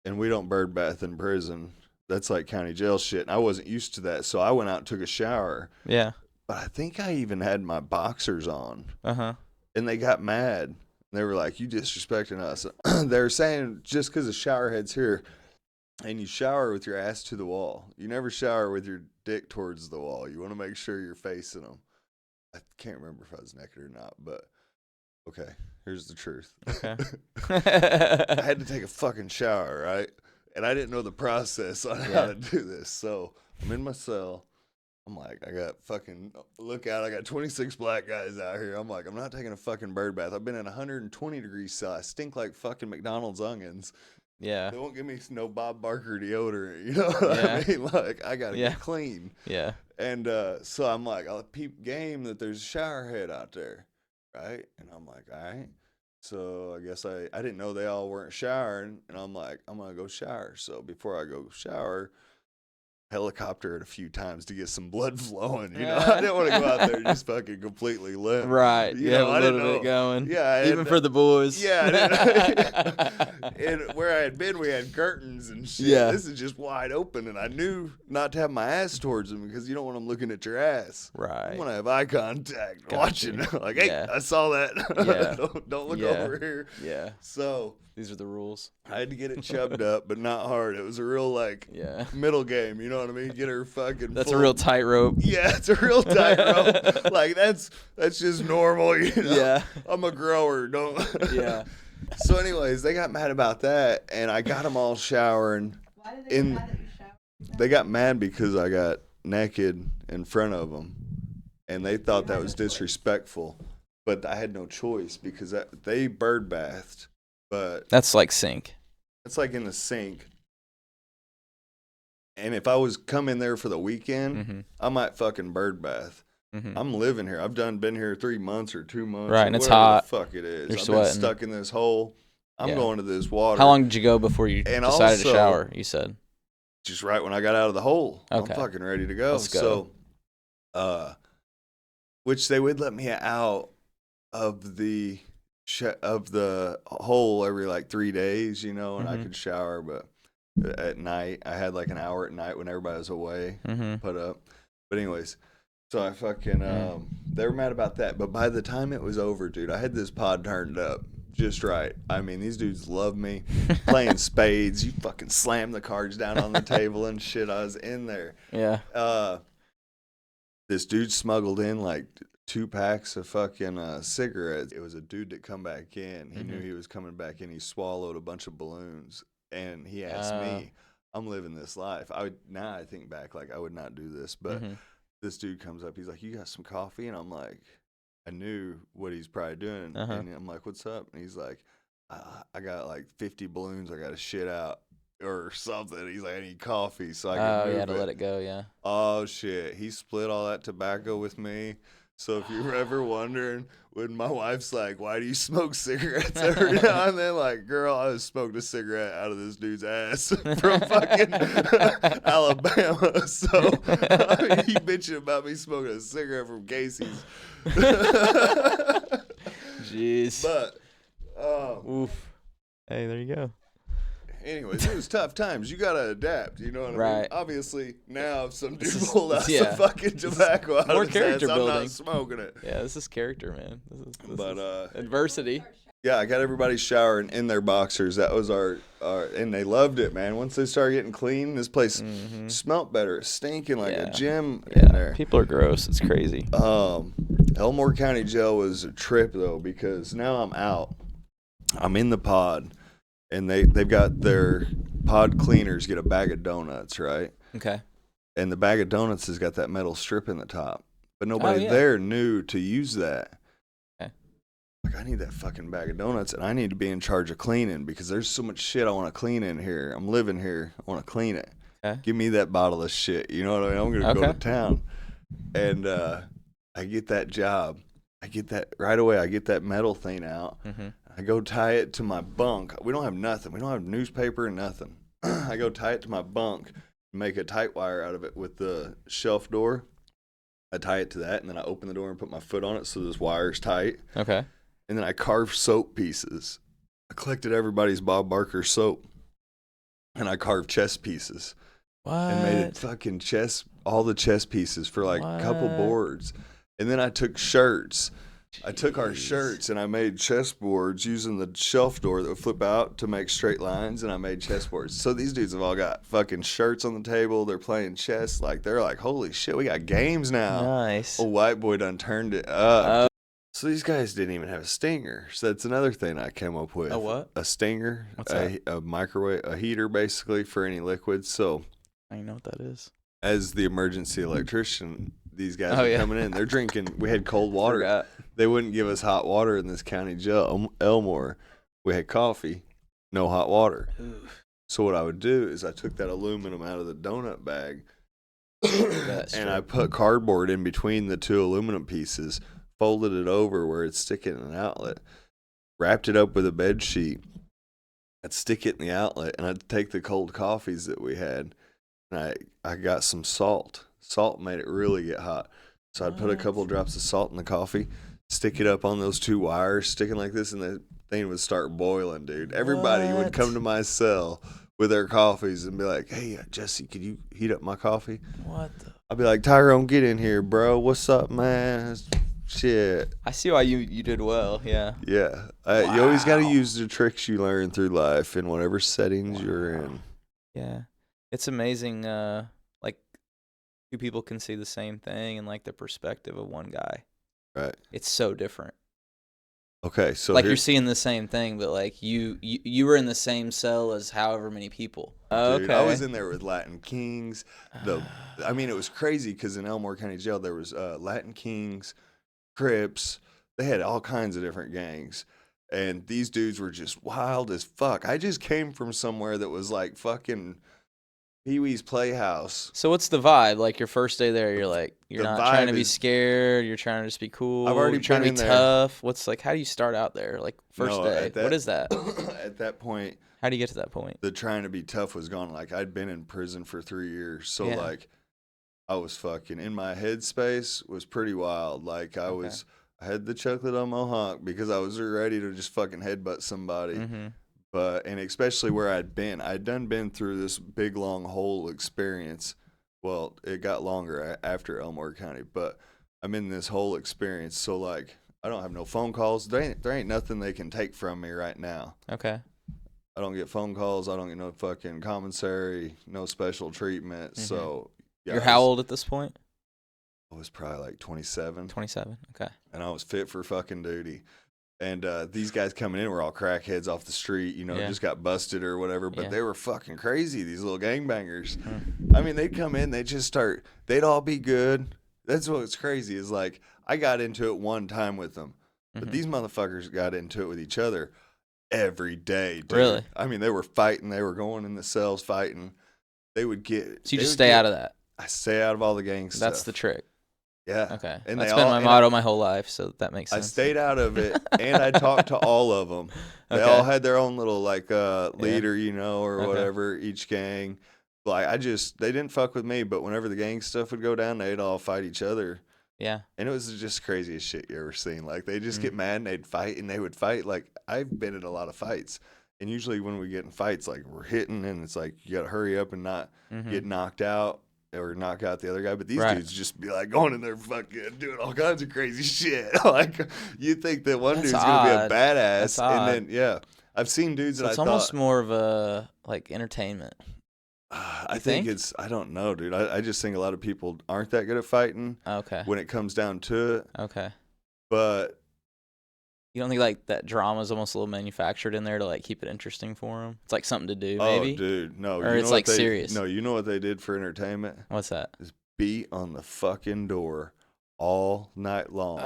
and we don't bird bath in prison. That's like county jail shit. And I wasn't used to that, so I went out and took a shower. Yeah. But I think I even had my boxers on. Uh-huh. And they got mad. They were like, you disrespecting us. They were saying just because the shower head's here, and you shower with your ass to the wall. You never shower with your dick towards the wall. You want to make sure you're facing them. I can't remember if I was naked or not, but okay, here's the truth. Okay. I had to take a fucking shower, right? And I didn't know the process on how to do this. So I'm in my cell. I'm like, I got fucking, look out, I got 26 black guys out here. I'm like, I'm not taking a fucking bird bath. I've been in a 120-degree cell. I stink like fucking McDonald's onions. Yeah. They won't give me no Bob Barker deodorant. You know what I mean? Like, I got to get clean. Yeah. And so I'm like, I'll peep game that there's a shower head out there. Right? And I'm like, all right. So I guess I didn't know they all weren't showering. And I'm like, I'm going to go shower. So before I go shower, helicopter it a few times to get some blood flowing. You know, I didn't want to go out there and just fucking completely limp. Right. You know, a little bit going. Yeah. Even for the boys. Yeah. And where I had been, we had curtains and shit. Yeah. This is just wide open. And I knew not to have my ass towards them because you don't want them looking at your ass. Right. You want to have eye contact watching. Like, hey, I saw that. Yeah. don't look over here. Yeah. So these are the rules. I had to get it chubbed up, but not hard. It was a real, like, middle game. You know what I mean? Get her fucking That's a real tightrope. Yeah, it's a real tightrope. Like, that's just normal, you know? Yeah. I'm a grower. Don't. Yeah. So, anyways, they got mad about that, and I got them all showering. Why did they get mad that you showered? They got mad because I got naked in front of them, and they thought that was disrespectful. But I had no choice because they bird bathed. But that's like sink. It's like in the sink. And if I was coming there for the weekend, Mm-hmm. I might fucking bird bath. Mm-hmm. I'm living here. I've been here 3 months or 2 months. Right, or and it's whatever hot. the fuck it is. You're I've sweating. been stuck in this hole. I'm Yeah. going to this water. How long did you go before you And decided to also- shower? You said. Just right when I got out of the hole. Okay. I'm fucking ready to go. Let's go. So, which they would let me out of the hole every like 3 days, you know, and I Mhm. could shower, but at night I had like an hour at night when everybody was away. Mm-hmm. Put up. But anyways, so I fucking they were mad about that. But by the time it was over, dude, I had this pod turned up just right. I mean, these dudes love me. Playing spades. You fucking slam the cards down on the table and shit. I was in there. Yeah. This dude smuggled in like 2 packs of fucking cigarettes. It was a dude that come back in. He knew Mhm. he was coming back in. He swallowed a bunch of balloons. And he asked me, I'm living this life. Now I think back, like I would not do this, but Mhm. this dude comes up. He's like, "You got some coffee?" And I'm like, I knew what he's probably doing. Uh-huh. And I'm like, "What's up?" And he's like, I got like 50 balloons. I got to shit out or something. He's like, "I need coffee so I can Oh, move yeah, to let it go. Yeah. Oh shit, he split all that tobacco with me. So if you're ever wondering, when my wife's like, "Why do you smoke cigarettes every now and then?" Like, girl, I was smoked a cigarette out of this dude's ass from fucking Alabama. So I mean, he bitching about me smoking a cigarette from Casey's. Jeez. But Oof. Hey, there you go. anyways, it was tough times. You gotta adapt. You know what I mean? Right. Obviously, now if some This dude is- pulled out yeah. some fucking tobacco out More of his ass, character I'm building. not smoking it. Yeah, this is character, man. This But is adversity. yeah, I got everybody showering in their boxers. That was our and they loved it, man. Once they started getting clean, this place Mhm. smelt better. It's stinking like Yeah. a gym Yeah. in there. People are gross. It's crazy. Elmore County Jail was a trip though, because now I'm out. I'm in the pod, and they've got their pod cleaners get a bag of donuts, right? Okay. And the bag of donuts has got that metal strip in the top, but nobody yeah. there knew to use that. Okay. Like, I need that fucking bag of donuts, and I need to be in charge of cleaning because there's so much shit I want to clean in here. I'm living here. I want to clean it. Okay. Give me that bottle of shit. You know what I mean? I'm going to go Okay. to town. And I get that job. I get that right away. I get that metal thing out. Mm-hmm. I go tie it to my bunk. We don't have nothing. We don't have newspaper or nothing. I go tie it to my bunk, make a tight wire out of it with the shelf door. I tie it to that, and then I open the door and put my foot on it so this wire's tight. Okay. And then I carve soap pieces. I collected everybody's Bob Barker soap, and I carved chess pieces What? and made it fucking all the chess pieces for like a couple What? boards. And then I took shirts. I took our Jeez. shirts and I made chessboards using the shelf door that would flip out to make straight lines, and I made chessboards. So these dudes have all got fucking shirts on the table. They're playing chess. Like, they're like, "Holy shit, we got games now." Nice. A white boy done turned it up. Oh. So these guys didn't even have a stinger. So that's another thing I came up with. A what? A stinger. What's a microwave, a heater basically for any liquids. So I don't know what that is. as the emergency electrician, these guys Oh, are yeah. coming in. They're drinking. We had cold water. Forgot. They wouldn't give us hot water in this county jail, Elmore. We had coffee, no hot water. Oof. So what I would do is I took that aluminum out of the donut bag, That's and I true. put cardboard in between the 2 aluminum pieces, folded it over where it's sticking in an outlet, wrapped it up with a bed sheet. I'd stick it in the outlet, and I'd take the cold coffees that we had, and I got some salt. Salt made it really get hot. So I'd put a couple What? drops of salt in the coffee, stick it up on those 2 wires, sticking like this, and the thing would start boiling, dude. Everybody would What? come to my cell with their coffees and be like, "Hey, Jesse, could you heat up my coffee?" What the? I'd be like, "Tyrone, get in here, bro. What's up, man? Shit." I see why you did well. Yeah. Yeah. You always got to Wow. use the tricks you learn through life in whatever settings you're in. Yeah. It's amazing. Like, 2 people can see the same thing and like the perspective of one guy. Right. It's so different. Okay. So Like here- you're seeing the same thing, but like you were in the same cell as however many people. Dude, Okay. I was in there with Latin Kings. I mean, it was crazy because in Elmore County Jail there was Latin Kings, Crips. They had all kinds of different gangs, And these dudes were just wild as fuck. I just came from somewhere that was like fucking Pee-wee's Playhouse. So what's the vibe? Like your first day there, you're like, you're The not trying to vibe be is- scared. You're trying to just be cool. I've already you're trying to been be in there. tough. What's like, how do you start out there? Like first No, day. at that- What is that? At that point, How do you get to that point? the trying to be tough was gone. Like I'd been in prison for 3 years. So Yeah. like I was fucking in my headspace was pretty wild. Like I had the chocolate on mohawk because I was ready to just fucking headbutt somebody. Mm-hmm. But and especially where I'd been through this big long whole experience. Well, it got longer after Elmore County, but I'm in this whole experience. So like I don't have no phone calls. There ain't nothing they can take from me right now. Okay. I don't get phone calls. I don't get no fucking commissary, no special treatment. So yeah, You're how old at this point? I was probably like 27, 27. Okay. and I was fit for fucking duty. And these guys coming in were all crackheads off the street, Yeah. just got busted or whatever. But Yeah. they were fucking crazy, these little gangbangers. Mm. I mean, they'd come in, they'd all be good. That's what's crazy is like, I got into it one time with them, but Mhm. these motherfuckers got into it with each other every day, dude. Really? I mean, they were fighting. They were going in the cells fighting. They would get. So you just stay out of that. I stay out of all the gang stuff. That's the trick. Yeah. Okay. And That's they been all- my and motto my whole life, so that makes I sense. stayed out of it, and I talked to all of them. They Okay. all had their own little like leader, or Okay. whatever. Each gang, like they didn't fuck with me, but whenever the gang stuff would go down, they'd all fight each other, Yeah. and it was just craziest shit you ever seen. Like they just Mm. get mad and they'd fight, and they would fight. Like I've been in a lot of fights, and usually when we get in fights, like we're hitting, and it's like you gotta hurry up and not Mhm. get knocked out. Or knock out the other guy, but these Right. dudes just be like going in there fucking doing all kinds of crazy shit. Like you think that one That's dude's gonna be odd. a badass, That's odd. and then I've seen dudes So that it's I almost thought. more of a like entertainment. I you think think? it's I don't know, dude. I just think a lot of people aren't that good at fighting Okay. when it comes down to it. Okay. But You don't think like that drama's almost a little manufactured in there to like keep it interesting for them? It's like something to do, maybe. oh, dude, no. Or you it's, know like, what they, serious? No, you know what they did for entertainment? What's that? Beat on the fucking door all night long.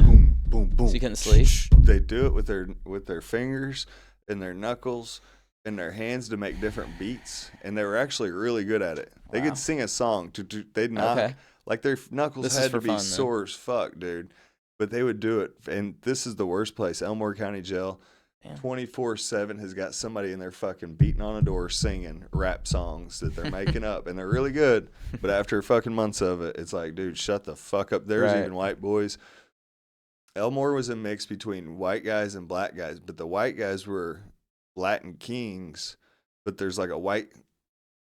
Boom, boom, boom. So you couldn't sleep? They do it with their fingers and their knuckles and their hands to make different beats, and they were actually really good at it. They Wow. could sing a song. They'd knock Okay. like their knuckles This is had for to be fun, then. sore as fuck, dude. But they would do it, and this is the worst place, Elmore County Jail. Damn. 24/7 has got somebody in there fucking beating on a door singing rap songs that they're making up, and they're really good. But after fucking months of it, it's like, dude, shut the fuck up. There's Right. even white boys. Elmore was a mix between white guys and black guys, but the white guys were Latin Kings, but there's like a white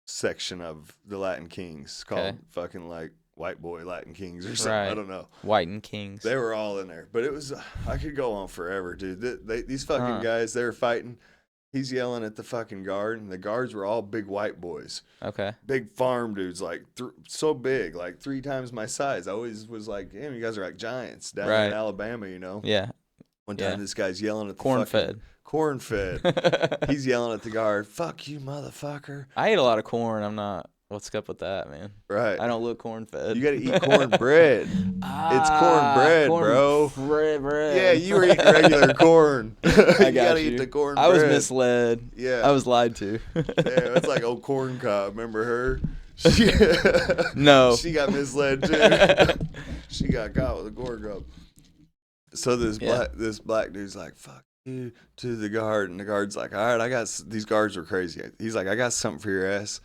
section of the Latin Kings called Okay. fucking like white boy Latin Kings or something. I Right. don't know. White and Kings. They were all in there, but it was I could go on forever, dude. These fucking Huh. guys, they were fighting. He's yelling at the fucking guard, and the guards were all big white boys, Okay. big farm dudes, like so big, like 3 times my size. I always was like, damn, you guys are like giants down Right. in Alabama, Yeah. One time, Yeah. this guy's yelling at the Corn fucking- fed. corn fed. He's yelling at the guard, "Fuck you, motherfucker!" I ate a lot of corn. I'm not. What's up with that, man? Right? I don't look corn fed. You got to eat cornbread. It's cornbread, bro. Bread. Yeah, you were eating regular corn. you got gotta you. eat the cornbread. I was misled. Yeah. I was lied to. Yeah, it's like old corn cob. Remember her? No. She got misled too. She got caught with a corn cob. So this Yeah. black dude's like, "Fuck you," to the guard, and the guard's like, "All right, these guards were crazy." He's like, "I got something for your ass."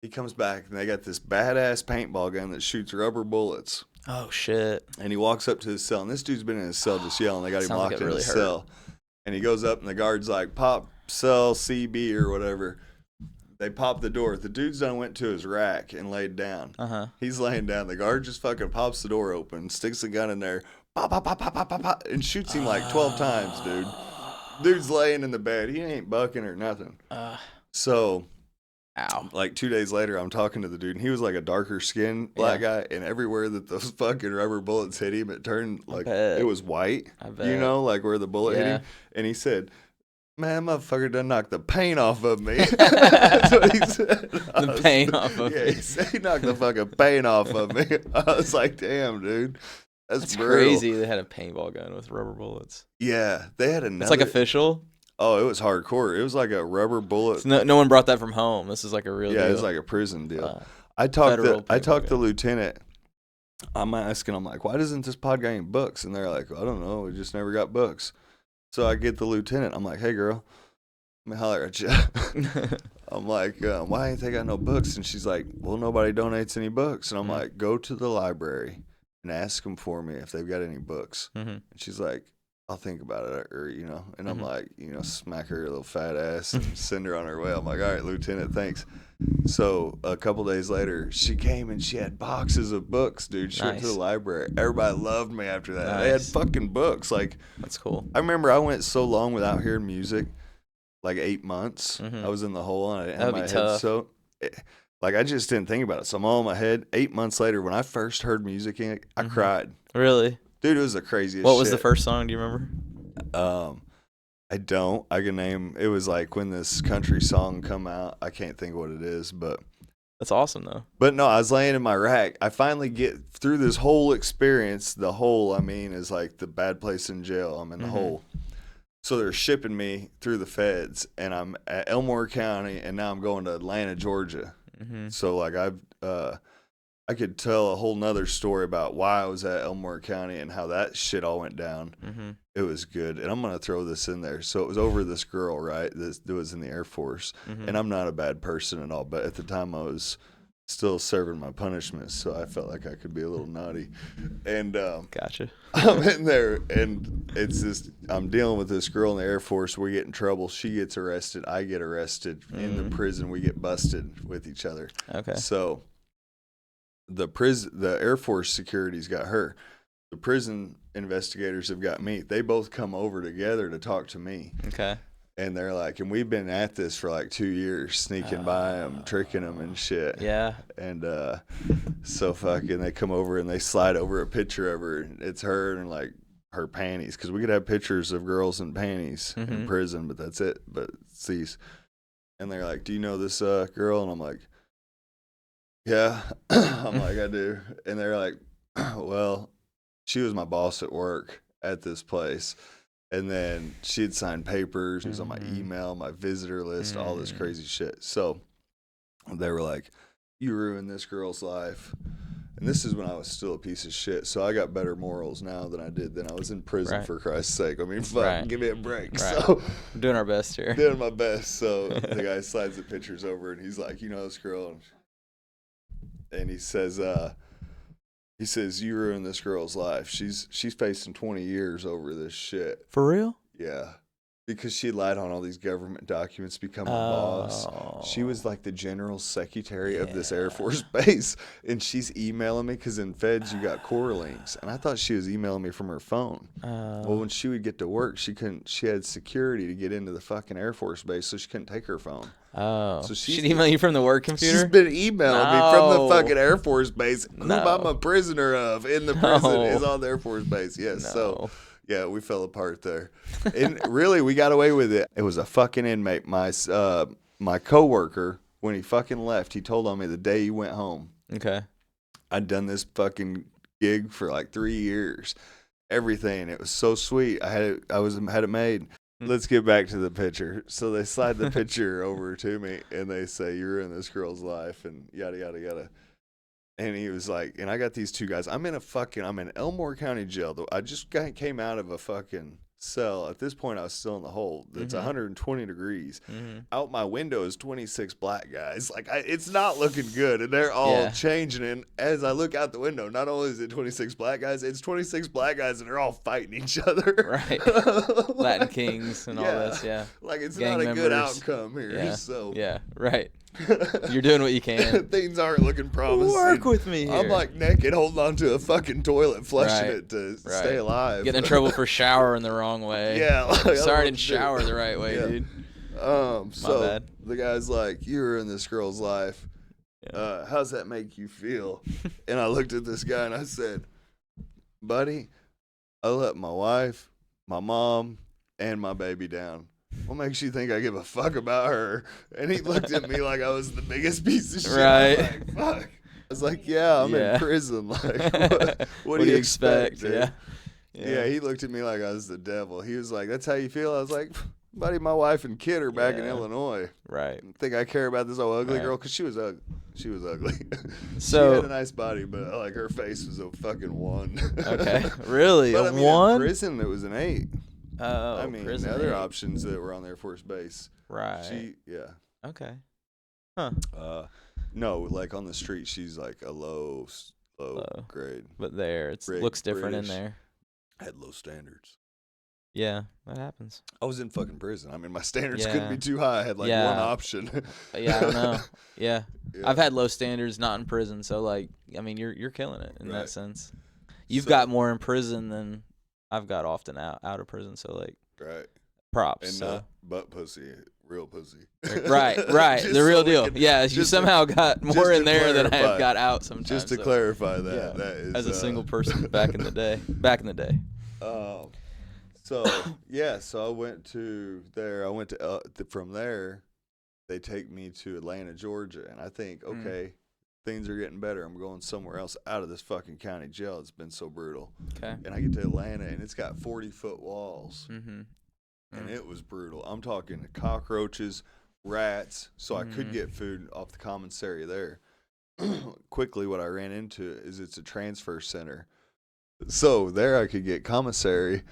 He comes back and they got this badass paintball gun that shoots rubber bullets. Oh shit. And he walks up to his cell, and this dude's been in his cell just yelling. They got him Sounds like locked it in really his hurt. cell. And he goes up, and the guard's like, "Pop cell CB or whatever." They pop the door. The dude's done went to his rack and laid down. He's laying down. The guard just fucking pops the door open, sticks the gun in there, pop, pop, pop, pop, pop, pop, pop, and shoots him like 12 times, dude. Dude's laying in the bed. He ain't bucking or nothing. So, Ow. like 2 days later, I'm talking to the dude, and he was like a darker skinned black guy, and everywhere that those fucking rubber bullets hit him, it turned like bet. it was white, I bet. you know, like where the bullet hit Yeah. him. And he said, "Man, motherfucker done knocked the paint off of me." That's what he said. The paint off of yeah, me. he said he knocked the fucking paint off of me. I was like, damn, dude. That's brutal. crazy. They had a paintball gun with rubber bullets. Yeah, they had another. It's like official. Oh, it was hardcore. It was like a rubber bullet. So no one brought that from home. This is like a real deal. Yeah, it was like a prison deal. Wow. I talked Federal the lieutenant. I'm asking him like, why doesn't this pod got any books? And they're like, I don't know, we just never got books. So I get the lieutenant. I'm like, hey girl, let me holler at you. I'm like, why ain't they got no books? And she's like, well, nobody donates any books. And I'm like, go to the library and ask them for me if they've got any books. And she's like, I'll think about it, or, you know, and I'm like, you know, smack her little fat ass and send her on her way. I'm like, all right, Lieutenant, thanks. So a couple days later, she came and she had boxes of books, dude. She went to the library. Everybody loved me after that. They had fucking books. Like, that's cool. I remember I went so long without hearing music, like 8 months. I was in the hole and I didn't have my head so. Like, I just didn't think about it. So I'm all in my head. 8 months later, when I first heard music, I cried. Really? Dude, it was the craziest What was shit. the first song? Do you remember? I don't. I can name. It was like when this country song come out. I can't think what it is, but that's awesome though. But no, I was laying in my rack. I finally get through this whole experience. The hole, I mean, is like the bad place in jail. I'm in the hole. So they're shipping me through the feds, and I'm at Elmore County, and now I'm going to Atlanta, Georgia. So like I could tell a whole nother story about why I was at Elmore County and how that shit all went down. It was good. And I'm going to throw this in there. So it was over this girl, right, that was in the Air Force. And I'm not a bad person at all, but at the time I was still serving my punishment, so I felt like I could be a little naughty. And gotcha. I'm in there, and it's this, I'm dealing with this girl in the Air Force. We get in trouble. She gets arrested. I get arrested. In the prison, we get busted with each other. Okay. So the Air Force security's got her. The prison investigators have got me. They both come over together to talk to me. Okay. And they're like, and we've been at this for like 2 years, sneaking by them, tricking them and shit. Yeah. And so fucking they come over and they slide over a picture of her. It's her and like her panties, because we could have pictures of girls in panties in prison, but that's it. But it's these. And they're like, do you know this girl? And I'm like, yeah. I'm like, I do. And they're like, well, she was my boss at work at this place. And then she had signed papers. It was on my email, my visitor list, all this crazy shit. So they were like, you ruined this girl's life. And this is when I was still a piece of shit. So I got better morals now than I did then. I was in prison, for Christ's sake. I mean, fuck, give me a break. Right. So I'm doing our best here. Doing my best. So the guy slides the pictures over and he's like, you know this girl? And he says, you ruined this girl's life. She's facing 20 years over this shit. For real? Yeah. Because she lied on all these government documents to become a boss. She was like the general secretary of this Air Force base. And she's emailing me because in feds you got core links. And I thought she was emailing me from her phone. Well, when she would get to work, she had security to get into the fucking Air Force base, so she couldn't take her phone. Oh. So she'd email you from the work computer? She's been emailing me from the fucking Air Force base. Who I'm a prisoner of in the prison is on the Air Force base. Yes. So yeah, we fell apart there. And really, we got away with it. It was a fucking inmate. My coworker, when he fucking left, he told on me the day he went home. Okay. I'd done this fucking gig for like 3 years. Everything. It was so sweet. I had it made. Let's get back to the picture. So they slide the picture over to me and they say, you're in this girl's life and yada, yada, yada. And he was like, and I got these two guys. I'm in Elmore County jail. Though I just came out of a fucking cell. At this point, I was still in the hole. It's 120 degrees. Out my window is 26 black guys. Like, it's not looking good. And they're all changing. And as I look out the window, not only is it 26 black guys, it's 26 black guys and they're all fighting each other. Right. Latin Kings and all this, Like, it's gang not a members. Good outcome here. Yeah. So. Yeah, right. You're doing what you can. Things aren't looking promising. Work with me here. I'm like naked holding onto a fucking toilet, flushing it to stay alive. Getting in trouble for showering the wrong way. Yeah. Like, sorry I didn't shower the right way, dude. So bad. The guy's like, you were in this girl's life. How's that make you feel? And I looked at this guy and I said, buddy, I let my wife, my mom, and my baby down. What makes you think I give a fuck about her? And he looked at me like I was the biggest piece of shit. Right. I'm like, fuck. was like, yeah, I'm Yeah. in prison. Like, what do you expect, dude? Yeah. Yeah, he looked at me like I was the devil. He was like, that's how you feel? I was like, buddy, my wife and kid are back in Yeah. Illinois. Right. Think I care about this old ugly Right. girl? Because she was ugly. She was ugly. So- she had a nice body, but like her face was a fucking 1. Okay. Really? But A I mean, 1? in prison, it was an 8. Oh, I mean, prison the other 8. options that were on Air Force Base. Right. Yeah. Okay. No, like on the street, she's like a low Low. grade. But there, it Rick, looks different British. in there. Had low standards. Yeah, that happens. I was in fucking prison. I mean, my standards Yeah. couldn't be too high. I had like Yeah. one option. Yeah, I don't know. Yeah. Yeah. I've had low standards, not in prison, so like, I mean, you're killing it in Right. that sense. You've So- got more in prison than I've got often out of prison, so like, right. props. And so. not butt pussy, real pussy. Right, Just the real so we deal. can- Yeah, you just to- somehow got just more to in there than I clarify. have got out sometimes. Just to so, clarify that, yeah, that is as a single person back in the day. So yeah, so I went to there. I went to from there. They take me to Atlanta, Georgia, and I think, okay, things are getting better. I'm going somewhere else out of this fucking county jail. It's been so brutal. Okay. And I get to Atlanta, and it's got 40-foot walls, Mm-hmm. and it was brutal. I'm talking cockroaches, rats. So I could Mhm. get food off the commissary there. Quickly, what I ran into is it's a transfer center. So there I could get commissary,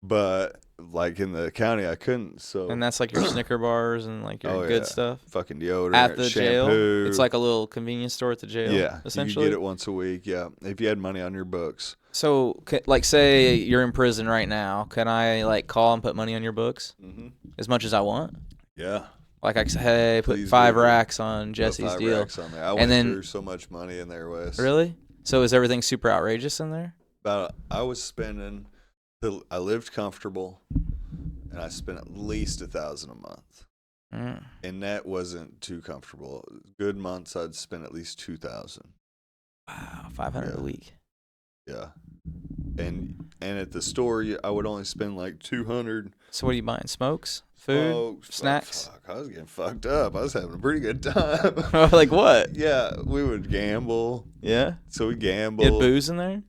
but like in the county I couldn't. So And that's like your Snicker bars and like your Oh, good yeah. stuff fucking deodorant at the jail. shampoo. It's like a little convenience store at the jail. yeah, essentially. you can get it once a week. Yeah, if you had money on your books. So, like, say you're in prison right now. Can I like call and put money on your books Mm-hmm. as much as I want? Yeah, Like I can say, hey, put Please 5 do. racks on Put Jesse's 5 deal. racks on there. I went then- through so much money in there, Wes. Really? So is everything super outrageous in there? About I was spending. I lived comfortable, and I spent at least $1,000 a month. Mm. And that wasn't too comfortable. Good months, I'd spend at least 2,000. Wow, 500 a Yeah. week. Yeah, and at the store, I would only spend like 200. So what are you buying? Smokes, food, Oh, snacks? Fuck, I was getting fucked up. I was having a pretty good time. Like what? Yeah, we would gamble. Yeah. So we You gambled. had booze in there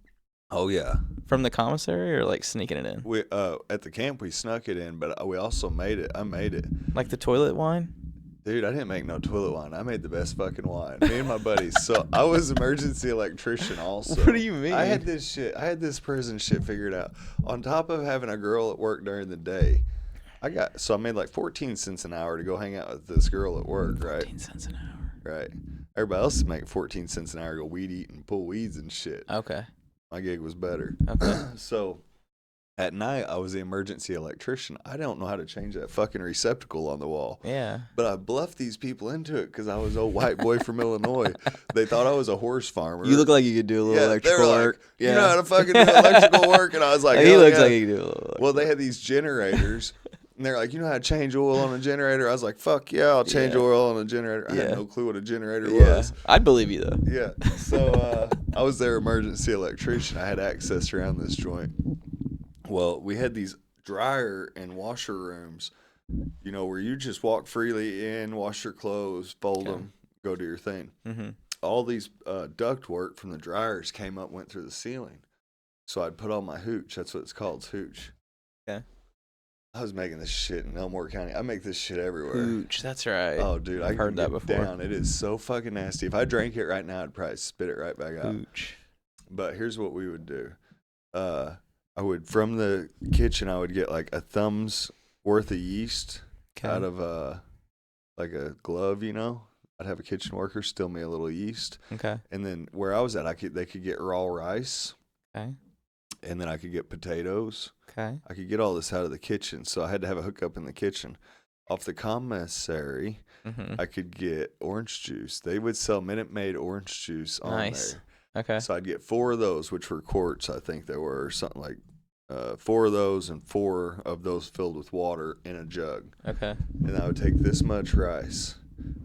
Oh yeah. from the commissary, or like sneaking it in, We at the camp we snuck it in, but we also made it. I made it. like the toilet wine. Dude, I didn't make no toilet wine. I made the best fucking wine. Me and my buddies. So I was emergency electrician also. What do you mean? I had this prison shit figured out. On top of having a girl at work during the day, I made like 14 cents an hour to go hang out with this girl at work, right? 15 cents an hour. Right. Everybody else is making 14 cents an hour to go weed eat and pull weeds and shit. Okay. My gig was better. Okay. So at night, I was the emergency electrician. I don't know how to change that fucking receptacle on the wall. Yeah. But I bluffed these people into it because I was a white boy from Illinois. They thought I was a horse farmer. You look like you could do a little they were electrical like, work. You know how to fucking do electrical work? And I was like, he "Hell looks yeah." like he could do a little. Well, they had these generators. And they're like, you know how to change oil on a generator? I was like, fuck yeah, I'll change Yeah. oil on a generator. I Yeah. had no clue what a generator Yeah. was. I'd believe you though. Yeah. So I was their emergency electrician. I had access around this joint. Well, we had these dryer and washer rooms, you know, where you just walk freely in, wash your clothes, fold Okay. them, go do your thing. Mm-hmm. All these duct work from the dryers came up, went through the ceiling. So I'd put on my hooch. That's what it's called, it's hooch. Okay. I was making this shit in Elmore County. I make this shit everywhere. Hooch. That's right. Oh, dude, I've heard that before. Down. It is so fucking nasty. If I drank it right now, I'd probably spit it right back out. Hooch. But here's what we would do. I would, from the kitchen, I would get like a thumb's worth of yeast Okay. out of like a glove, you know. I'd have a kitchen worker steal me a little yeast, Okay. and then where I was at, they could get raw rice, Okay. and then I could get potatoes. Okay. I could get all this out of the kitchen, so I had to have a hookup in the kitchen. Off the commissary, Mm-hmm. I could get orange juice. They would sell Minute Maid orange juice on Nice. there. Okay. So I'd get 4 of those, which were quarts, I think they were, or something like 4 of those and 4 of those filled with water in a jug. Okay. And I would take this much rice,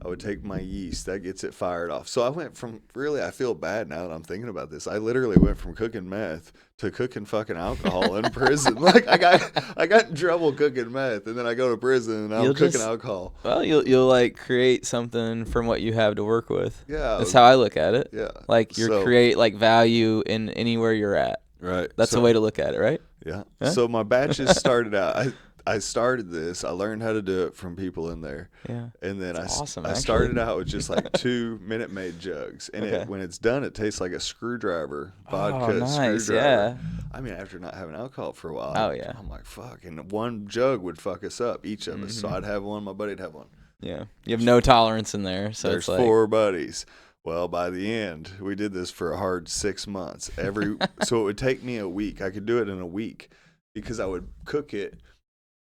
I would take my yeast. That gets it fired off. So I went from really, I feel bad now that I'm thinking about this. I literally went from cooking meth to cooking fucking alcohol in prison. Like I got in trouble cooking meth, and then I go to prison and I'm cooking alcohol. Well, you'll like create something from what you have to work with. Yeah. That's how I look at it. Yeah. Like you create like value in anywhere you're at. Right. That's the way to look at it, right? Yeah. Huh? So my batches started out. I started this. I learned how to do it from people in there. Yeah. And then awesome, I started out with just like 2 Minute Maid jugs. And when it's done, it tastes like a screwdriver, vodka screwdriver. Yeah. I mean, after not having alcohol for a while, I'm like, fuck. And one jug would fuck us up, each of us. So I'd have one, my buddy'd have one. Yeah. You have no tolerance in there. So There's it's like 4 buddies. Well, by the end, we did this for a hard 6 months. So it would take me a week. I could do it in a week because I would cook it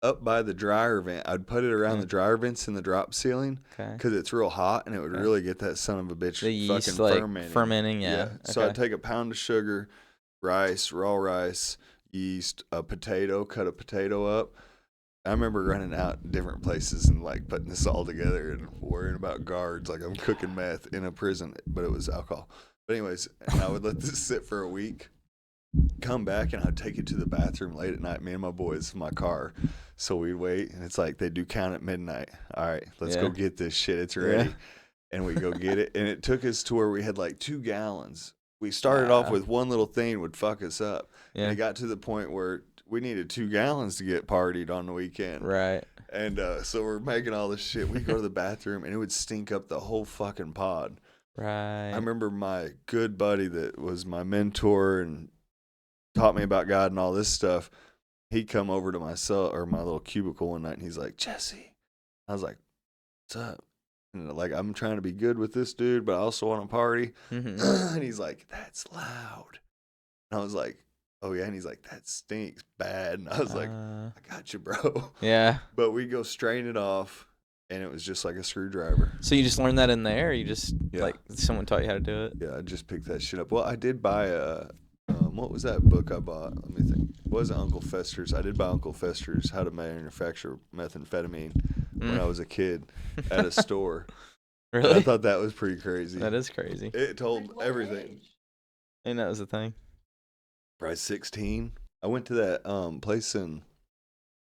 up by the dryer vent. I'd put it around the dryer vents in the drop ceiling because it's real hot, and it would really get that son of a bitch the yeast fucking fermenting. Yeah. Okay. So I'd take a pound of sugar, rice, raw rice, yeast, a potato, cut a potato up. I remember running out different places and like putting this all together and worrying about guards like I'm cooking meth in a prison, but it was alcohol. But anyways, and I would let this sit for a week, come back, and I'd take it to the bathroom late at night, me and my boys in my car. So we'd wait, and it's like they do count at midnight. All right, let's go get this shit. It's ready. Yeah. And we go get it. And it took us to where we had like 2 gallons. We started off with one little thing would fuck us up. Yeah. And it got to the point where we needed 2 gallons to get partied on the weekend. Right. And so we're making all this shit. We go to the bathroom, and it would stink up the whole fucking pod. Right. I remember my good buddy that was my mentor and taught me about God and all this stuff. He'd come over to my cell or my little cubicle one night, and he's like, Jesse. I was like, what's up? And like, I'm trying to be good with this dude, but I also want to party. And he's like, that's loud. And I was like, oh yeah. And he's like, that stinks bad. And I was like, I got you, bro. Yeah. But we go strain it off, and it was just like a screwdriver. So you just learned that in there? Or you just like someone taught you how to do it? Yeah, I just picked that shit up. Well, I did buy what was that book I bought? Let me think. It wasn't Uncle Fester's. I did buy Uncle Fester's How to Manufacture Methamphetamine when I was a kid at a store. Really? And I thought that was pretty crazy. That is crazy. It told everything. And that was the thing. Probably 16. I went to that place in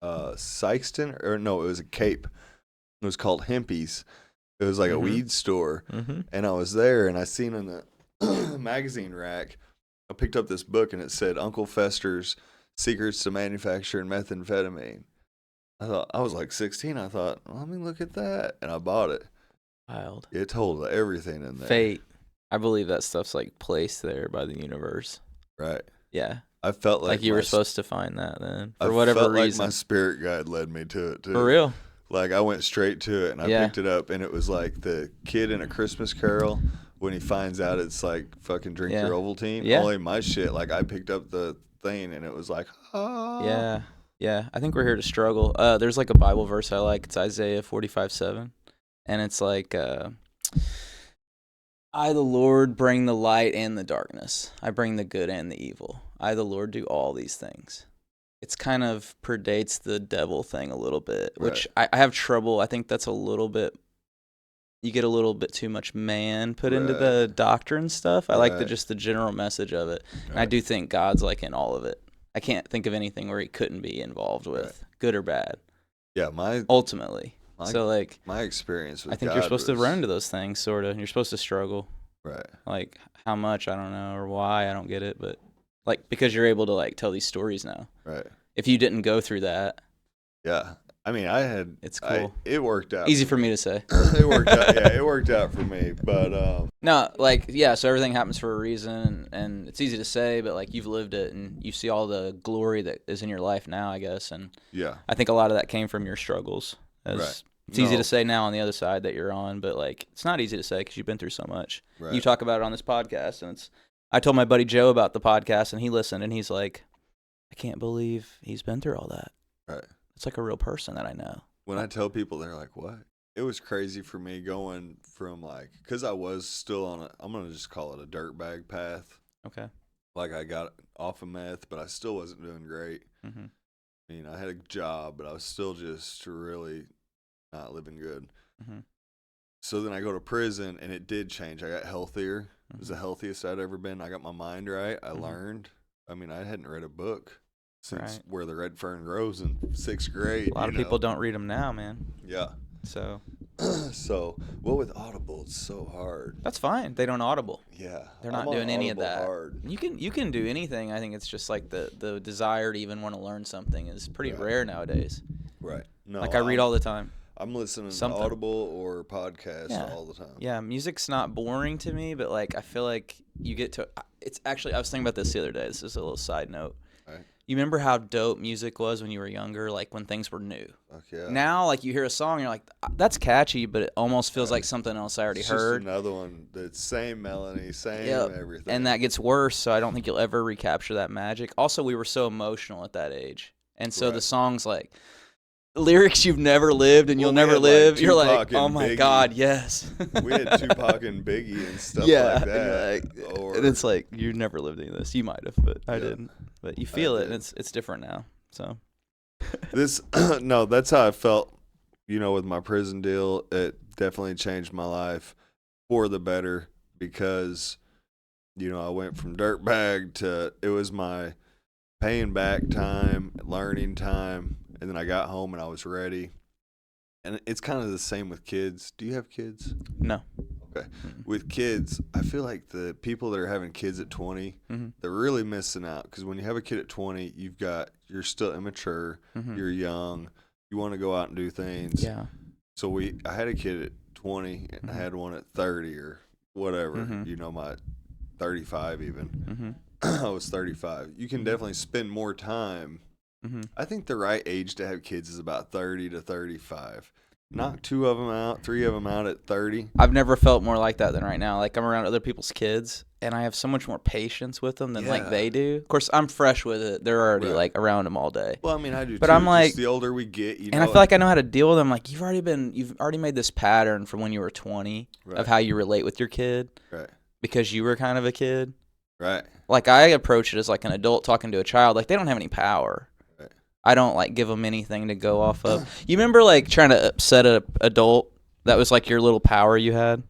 Sykeston, or no, it was a Cape. It was called Hempy's. It was like a weed store. And I was there, and I seen in the magazine rack, I picked up this book, and it said Uncle Fester's Secrets to Manufacturing Methamphetamine. I was like 16. I thought, well, let me look at that. And I bought it. Wild. It told everything in there. Fate. I believe that stuff's like placed there by the universe. Right. Yeah. I felt like you were supposed to find that then. For I whatever felt reason. like my spirit guide led me to it too. For real? Like I went straight to it, and I picked it up, and it was like the kid in A Christmas Carol when he finds out it's like fucking drink your Ovaltine. Yeah. Only my shit, like I picked up the thing, and it was like, oh. Yeah. Yeah. I think we're here to struggle. There's like a Bible verse I like. It's Isaiah 45:7. And it's like, I, the Lord, bring the light and the darkness. I bring the good and the evil. I, the Lord, do all these things. It's kind of predates the devil thing a little bit, which I have trouble. I think that's a little bit, you get a little bit too much man put into the doctrine stuff. I like just the general message of it. And I do think God's like in all of it. I can't think of anything where he couldn't be involved with, good or bad. Yeah, ultimately. So like my experience with I think God you're supposed to was- run into those things, sort of. You're supposed to struggle. Right. Like how much, I don't know, or why, I don't get it, but like because you're able to like tell these stories now. Right. If you didn't go through that, Yeah. I mean, it's cool. It worked out. Easy for me to say. It worked out. Yeah, it worked out for me. But No, like so everything happens for a reason, and it's easy to say, but like you've lived it, and you see all the glory that is in your life now, I guess, and yeah, I think a lot of that came from your struggles. Right. It's easy to say now on the other side that you're on, but like it's not easy to say because you've been through so much. Right. You talk about it on this podcast, and I told my buddy Joe about the podcast, and he listened, and he's like, I can't believe he's been through all that. Right. It's like a real person that I know. When I tell people, they're like, what? It was crazy for me going from like, because I was still on I'm going to just call it a dirtbag path. Okay. Like I got off of meth, but I still wasn't doing great. Mm-hmm. I mean, I had a job, but I was still just really not living good. Mm-hmm. So then I go to prison, and it did change. I got healthier. It was the healthiest I'd ever been. I got my mind right. I learned. I mean, I hadn't read a book since Where the Red Fern Grows in 6th grade. A lot of people don't read them now, man. Yeah. So So, well, with Audible, it's so hard. that's fine. They don't Audible. Yeah. They're not I'm on doing any of Audible that. hard. You can do anything. I think it's just like the desire to even want to learn something is pretty rare nowadays. Right. No, Like I read all the time. I'm listening Something. to Audible or podcasts Yeah. all the time. Yeah, music's not boring to me, but like I feel like you get to. It's actually I was thinking about this the other day. This is a little side note. Right. You remember how dope music was when you were younger, like when things were new. Fuck yeah. Now, like you hear a song, you're like, that's catchy, but it almost feels like something else I already it's heard. just another one. That's same melody, same Yep. everything. And that gets worse, so I don't think you'll ever recapture that magic. Also, we were so emotional at that age, and so the Right. songs like lyrics you've never lived and Well, you'll we never had, like, live. You're Tupac like, and oh my Biggie. god, yes. We had Tupac and Biggie and stuff yeah, like and that. you're like, or, and it's like you never lived any of this. You might have, but I Yeah. didn't. But you feel it, did. and it's different now. So this, no, that's how I felt, with my prison deal. It definitely changed my life for the better because, I went from dirtbag to it was my paying back time, learning time, and then I got home and I was ready. And it's kind of the same with kids. Do you have kids? no. Okay. With kids, I feel like the people that are having kids at 20, they're really missing out because when you have a kid at 20, you're still immature, you're young, you want to go out and do things. Yeah. So I had a kid at 20 and I had one at 30 or whatever, my 35 even. I was 35. You can definitely spend more time. I think the right age to have kids is about 30 to 35. Knock 2 of them out, 3 of them out at 30. I've never felt more like that than right now. Like I'm around other people's kids, and I have so much more patience with them than like Yeah. they do. Of course, I'm fresh with it. They're already Right. like around them all day. Well, I mean, I do But too. I'm like- Just the older we get, And I feel like I know how to deal with them. Like you've already made this pattern from when you were 20 Right. of how you relate with your kid Right, because you were kind of a kid. right. Like I approach it as like an adult talking to a child. Like they don't have any power. Right. I don't like give them anything to go off of. You remember like trying to upset a adult? That was like your little power you had.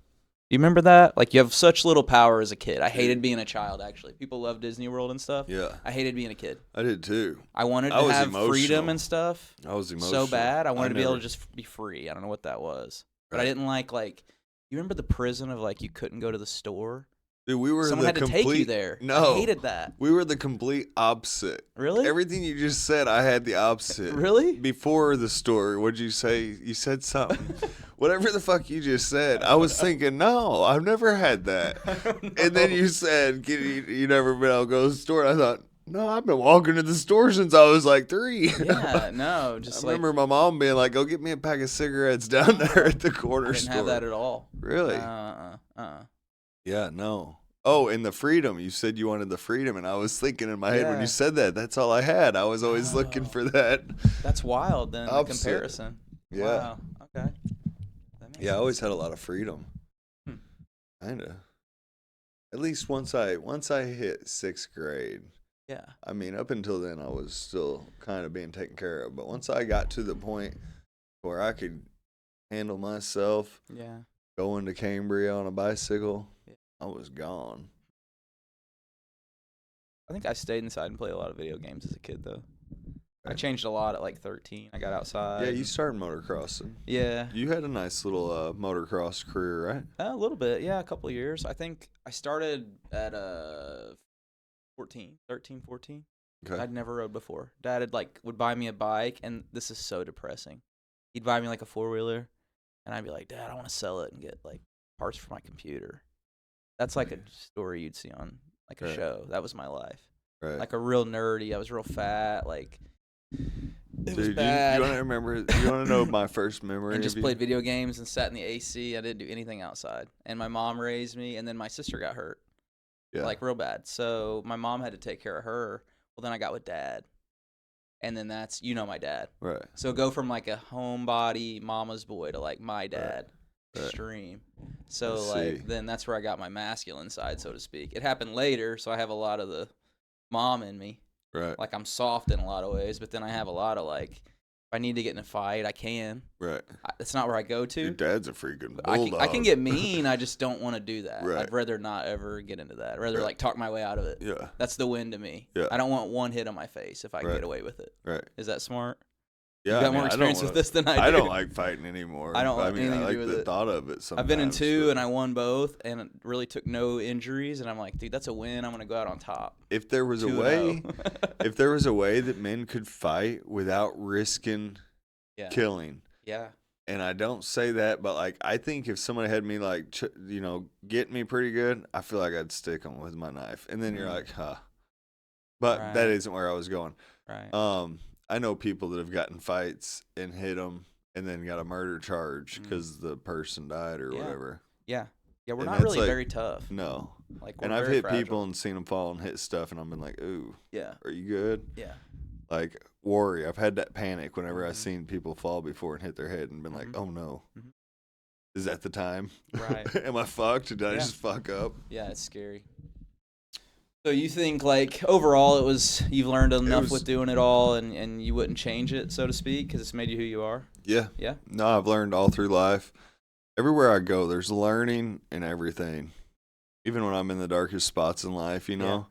You remember that? Like you have such little power as a kid. I hated being a child. Actually, people love Disney World and stuff. Yeah, I hated being a kid. I did too. I wanted I to was have emotional. freedom and stuff I was emotional. so bad. I wanted to be able never- to just be free. I don't know what that was, but I Right. didn't like. You remember the prison of like you couldn't go to the store. Dude, we were Someone the had to complete, take you there. No, I hated that. we were the complete opposite. Really? Everything you just said, I had the opposite. Really? Before the story, what'd you say? You said something. Whatever the fuck you just said, I was thinking, no, I've never had that. And then you said, you never been able to go to the store. And I thought, no, I've been walking to the store since I was like 3. Yeah, no, just I like remember my mom being like, go get me a pack of cigarettes down there at the corner I didn't store. have that at all. Really? Yeah, no. Oh, and the freedom. You said you wanted the freedom, and I was thinking in my head when Yeah. you said that, that's all I had. I was always looking for that. That's wild. Then the Opposite. comparison. Yeah. Wow. Okay. That makes Yeah, I always had a lot of freedom. Hmm. Kinda. At least once I hit 6th grade. Yeah. I mean, up until then, I was still kind of being taken care of. But once I got to the point where I could handle myself, Yeah. going to Cambria on a bicycle, Yeah. I was gone. I think I stayed inside and played a lot of video games as a kid, though. I Okay. changed a lot at like 13. I got outside. Yeah, you started motocrossing. Yeah. You had a nice little motocross career, right? A little bit. Yeah, a couple of years. I think I started at 13, 14. Okay. I'd never rode before. Dad would buy me a bike, and this is so depressing. He'd buy me like a 4-wheeler, and I'd be like, Dad, I want to sell it and get like parts for my computer. That's like a story you'd see on like a Right. show. That was my life. Right. Like a real nerdy. I was real fat. Like it was Dude, bad. you want to remember? You want to know my first memory? and just of you? played video games and sat in the AC. I didn't do anything outside. And my mom raised me, and then my sister got hurt. Yeah. Like real bad. So my mom had to take care of her. Well, then I got with Dad. And then that's, my dad. Right. So go from like a homebody mama's boy to like my dad. Right. Extreme. So I like see. then that's where I got my masculine side, so to speak. It happened later, so I have a lot of the mom in me. Right. Like I'm soft in a lot of ways, but then I have a lot of like I need to get in a fight, I can. Right. That's not where I go Your to. dad's a freaking I bulldog. can get mean. I just don't want to do that. Right. I'd rather not ever get into that. I'd rather Right. like talk my way out of it. Yeah. That's the win to me. Yeah. I don't want one hit on my face if I can Right. get away with it. Right. Is that smart? Yeah. You got I mean, more experience I don't with this than I do. I don't like fighting anymore. I don't I want mean, anything I to do like with the it. thought of it sometimes. I've been in 2 but and I won both and really took no injuries. And I'm like, dude, that's a win. I'm going to go out on top. if there was a 2-0. way, if there was a way that men could fight without risking Yeah. killing, Yeah. and I don't say that, but like I think if somebody had me like get me pretty good, I feel like I'd stick them with my knife, and then you're like, huh. But that Right. isn't where I was going. Right. I know people that have gotten fights and hit them, and then got a murder charge because the person died or Yeah. whatever. Yeah. Yeah. We're and not that's really like- very tough. No, Like, we're and I've very hit fragile. people and seen them fall and hit stuff, and I've been like, ooh, Yeah. are you good? Yeah. Like worry. I've had that panic whenever Mhm. I've seen people fall before and hit their head and been like, Mhm. oh no. Mhm. Is that the time? Right. Am I fucked? Did I Yeah. just fuck up? Yeah. It's scary. So you think like overall you've learned enough was- with doing it all and you wouldn't change it, so to speak, because it's made you who you are? Yeah. Yeah. No, I've learned all through life. Everywhere I go, there's learning and everything. Even when I'm in the darkest spots in life, Yeah.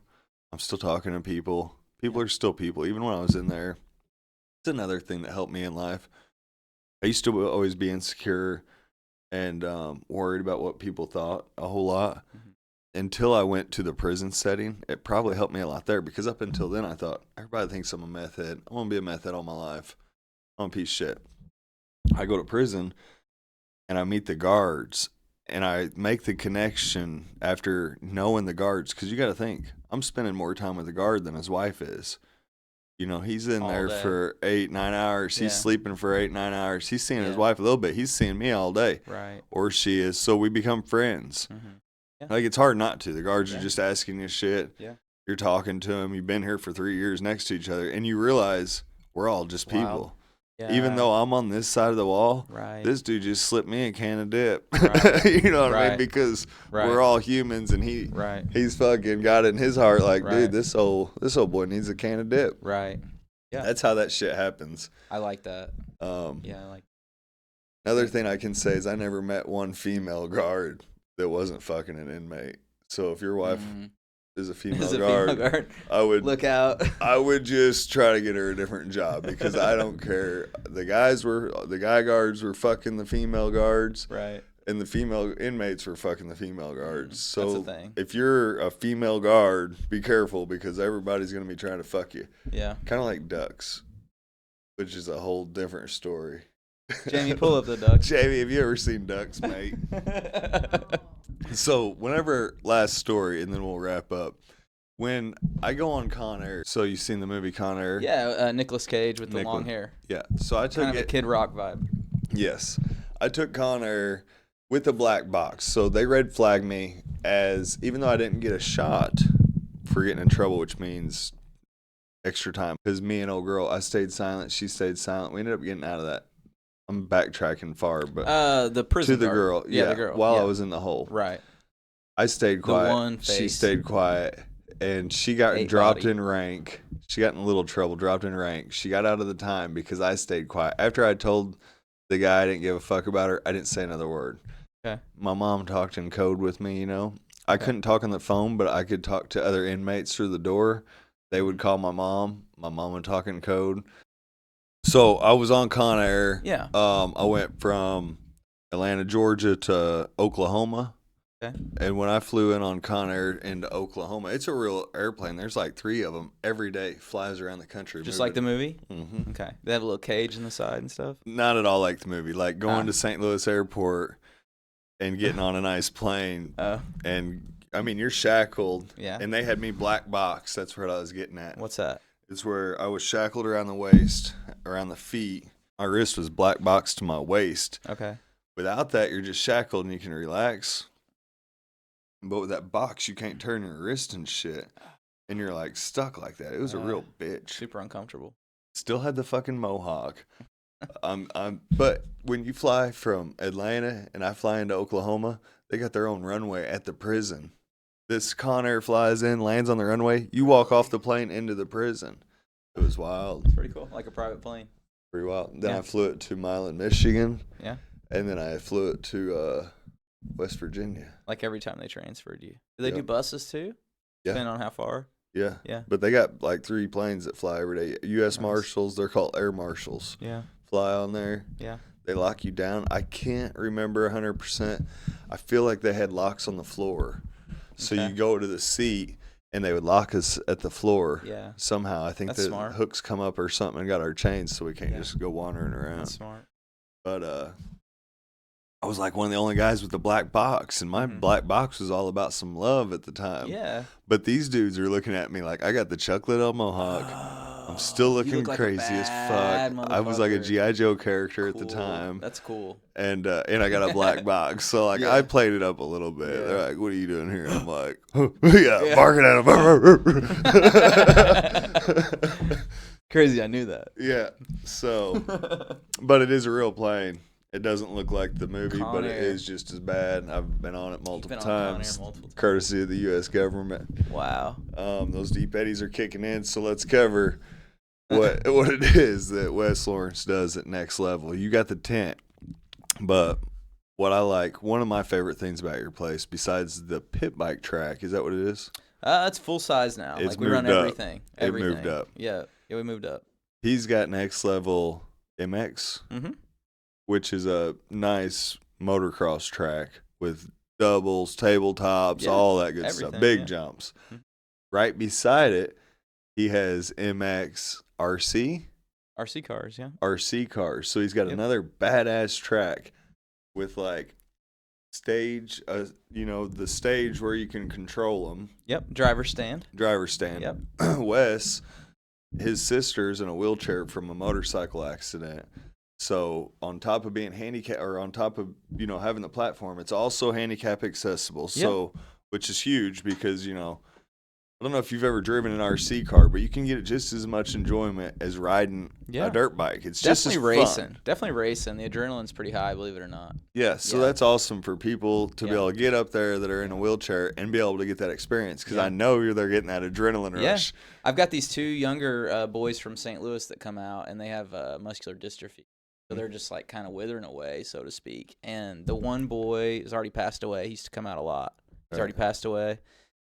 I'm still talking to people. People are still people. Even when I was in there, it's another thing that helped me in life. I used to always be insecure and worried about what people thought a whole lot. Mhm. Until I went to the prison setting, it probably helped me a lot there because up until then I thought, everybody thinks I'm a meth head. I'm going to be a meth head all my life. I'm a piece of shit. I go to prison and I meet the guards and I make the connection after knowing the guards because you got to think, I'm spending more time with the guard than his wife is. He's in All there day. for 8-9 hours. He's Yeah. sleeping for 8-9 hours. He's seeing his Yeah. wife a little bit. He's seeing me all day. Right. Or she is. So we become friends. Mm-hmm. Like, it's hard not to. The guards Yeah. are just asking you shit. Yeah. You're talking to them. You've been here for 3 years next to each other. And you realize we're all just Wild. people. Yeah. Even though I'm on this side of the wall, Right. this dude just slipped me a can of dip. Right. You know what I mean? Right. Because Right. we're all humans and Right. he's fucking got it in his heart like, Right. dude, this old boy needs a can of dip. Right. Yeah. That's how that shit happens. I like that. Um, Yeah. I like. Another thing I can say is I never met one female guard that wasn't fucking an inmate. So if your wife Mhm. is a female Is a guard, female guard. I would Look out. I would just try to get her a different job because I don't care. The guy guards were fucking the female guards, Right. and the female inmates were fucking the female guards. So That's the thing. if you're a female guard, be careful because everybody's gonna be trying to fuck you. Yeah. Kind of like ducks, which is a whole different story. Jamie, pull up the ducks. Jamie, have you ever seen ducks, mate? So last story, and then we'll wrap up. When I go on Con Air, so you've seen the movie Con Air? Yeah, Nicolas Cage with the Nicolas- long hair. Yeah. So I took Kind of a it. Kid Rock vibe. Yes. I took Con Air with the black box. So they red flagged me as, even though I didn't get a shot for getting in trouble, which means extra time. Because me and old girl, I stayed silent. She stayed silent. We ended up getting out of that. I'm backtracking far, but The prison to the guard. girl. Yeah, the girl. While yeah. I was in the hole. Right. I stayed quiet. one She face. stayed quiet. And she got Eight dropped body. in rank. She got in a little trouble, dropped in rank. She got out of the time because I stayed quiet. After I told the guy I didn't give a fuck about her, I didn't say another word. Okay. My mom talked in code with me, I couldn't talk on the phone, but I could talk to other inmates through the door. They would call my mom. My mom would talk in code. So I was on Con Air. Yeah. I went from Atlanta, Georgia to Oklahoma. Okay. And when I flew in on Con Air into Oklahoma, it's a real airplane. There's like 3 of them every day, flies around the country. Just like the movie? Mm-hmm. Okay. They have a little cage in the side and stuff? Not at all like the movie. Like going Ah. to St. Louis Airport and getting on a nice plane. Oh, And, I mean, you're shackled. yeah. And they had me black box. That's what I was getting at. What's that? It's where I was shackled around the waist, around the feet. My wrist was black boxed to my waist. Okay. Without that, you're just shackled and you can relax. But with that box, you can't turn your wrist and shit. And you're like stuck like that. It was a real bitch. Super uncomfortable. Still had the fucking mohawk. But when you fly from Atlanta and I fly into Oklahoma, they got their own runway at the prison. This Con Air flies in, lands on the runway. You walk off the plane into the prison. It was wild. It's pretty cool. Like a private plane. Pretty wild. Then Yeah. I flew it to Milan, Michigan, Yeah. and then I flew it to West Virginia. Like every time they transferred you. Do they do Yep. buses too? Yeah. Depending on how far? Yeah. Yeah. But they got like 3 planes that fly every day. U.S. Nice. Marshals, they're called Air Marshals, Yeah. fly on there. Yeah. They lock you down. I can't remember 100%. I feel like they had locks on the floor. So Okay. you go to the seat, and they would lock us at the floor. Yeah. Somehow, I think That's the smart. hooks come up or something and got our chains, so we can't Yeah. just go wandering around. That's smart. But I was like one of the only guys with the black box, and my Mhm. black box was all about some love at the time. Yeah. But these dudes are looking at me like I got the Chuck Liddell mohawk. I'm still You looking look like a crazy as bad fuck. I was like a motherfucker. G.I. Joe character at the Cool. time. That's cool. And I got a black box, so like Yeah. I played it up a little bit. Yeah. They're like, "What are you doing here?" I'm like, "Yeah, barking at them." Crazy, I knew that. Yeah. So, but it is a real plane. It doesn't look like the movie, Con but it Air. is just as bad. I've been on it multiple been on Con Air times, multiple times. courtesy of the U.S. government. Wow. Those deep eddies are kicking in, so let's cover what it is that West Lawrence does at Next Level. You got the tent, but what I like, one of my favorite things about your place, besides the pit bike track, is that what it is? It's full size now. It's Like we run moved up. everything. It moved Everything. up. Yeah. Yeah, we moved up. He's got Next Level MX, Mm-hmm. which is a nice motocross track with doubles, tabletops, Yeah, all that good stuff, everything, big yeah. jumps. Mhm. Right beside it, he has MX RC RC cars, So he's got Yep. another badass track with like stage, the stage where you can control them, Yep. Driver stand. driver stand. Yep. Wes, his sister's in a wheelchair from a motorcycle accident. So on top of being handicap, or on top of having the platform, it's also handicap accessible. So which is huge because I don't know if you've ever driven an RC car, but you can get just as much enjoyment as riding Yeah. a dirt bike. It's Definitely just as racing. fun. Definitely racing. The adrenaline's pretty high, believe it or not. Yeah, so Yeah. that's awesome for people to be Yeah. able to get up there that are in a wheelchair and be able to get that experience because Yeah. I know they're getting that adrenaline Yeah. rush. I've got these 2 younger boys from St. Louis that come out, and they have muscular dystrophy. So they're just like kind of withering away, so to speak. And the one boy has already passed away. He used to come out a lot. He's already passed away.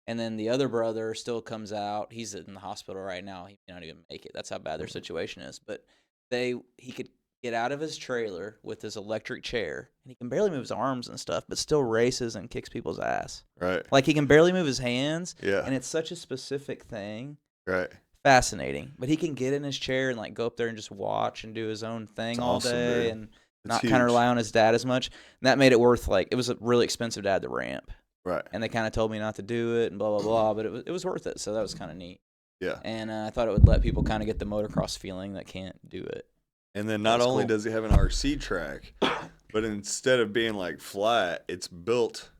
And then the other brother still comes out. He's in the hospital right now. He may not even make it. That's how bad their situation is. But he could get out of his trailer with his electric chair, and he can barely move his arms and stuff, but still races and kicks people's ass. Right. Like he can barely move his hands, Yeah. and it's such a specific thing. Right. Fascinating. But he can get in his chair and like go up there and just watch and do his own thing It's all awesome, day dude. and It's not kind of huge. rely on his dad as much. And that made it worth it was really expensive to add the ramp. Right. And they kind of told me not to do it and blah blah blah, but it was worth it. So that was kind of neat. Yeah. And I thought it would let people kind of get the motocross feeling that can't do it. And then not That's only cool. does he have an RC track, but instead of being like flat, it's built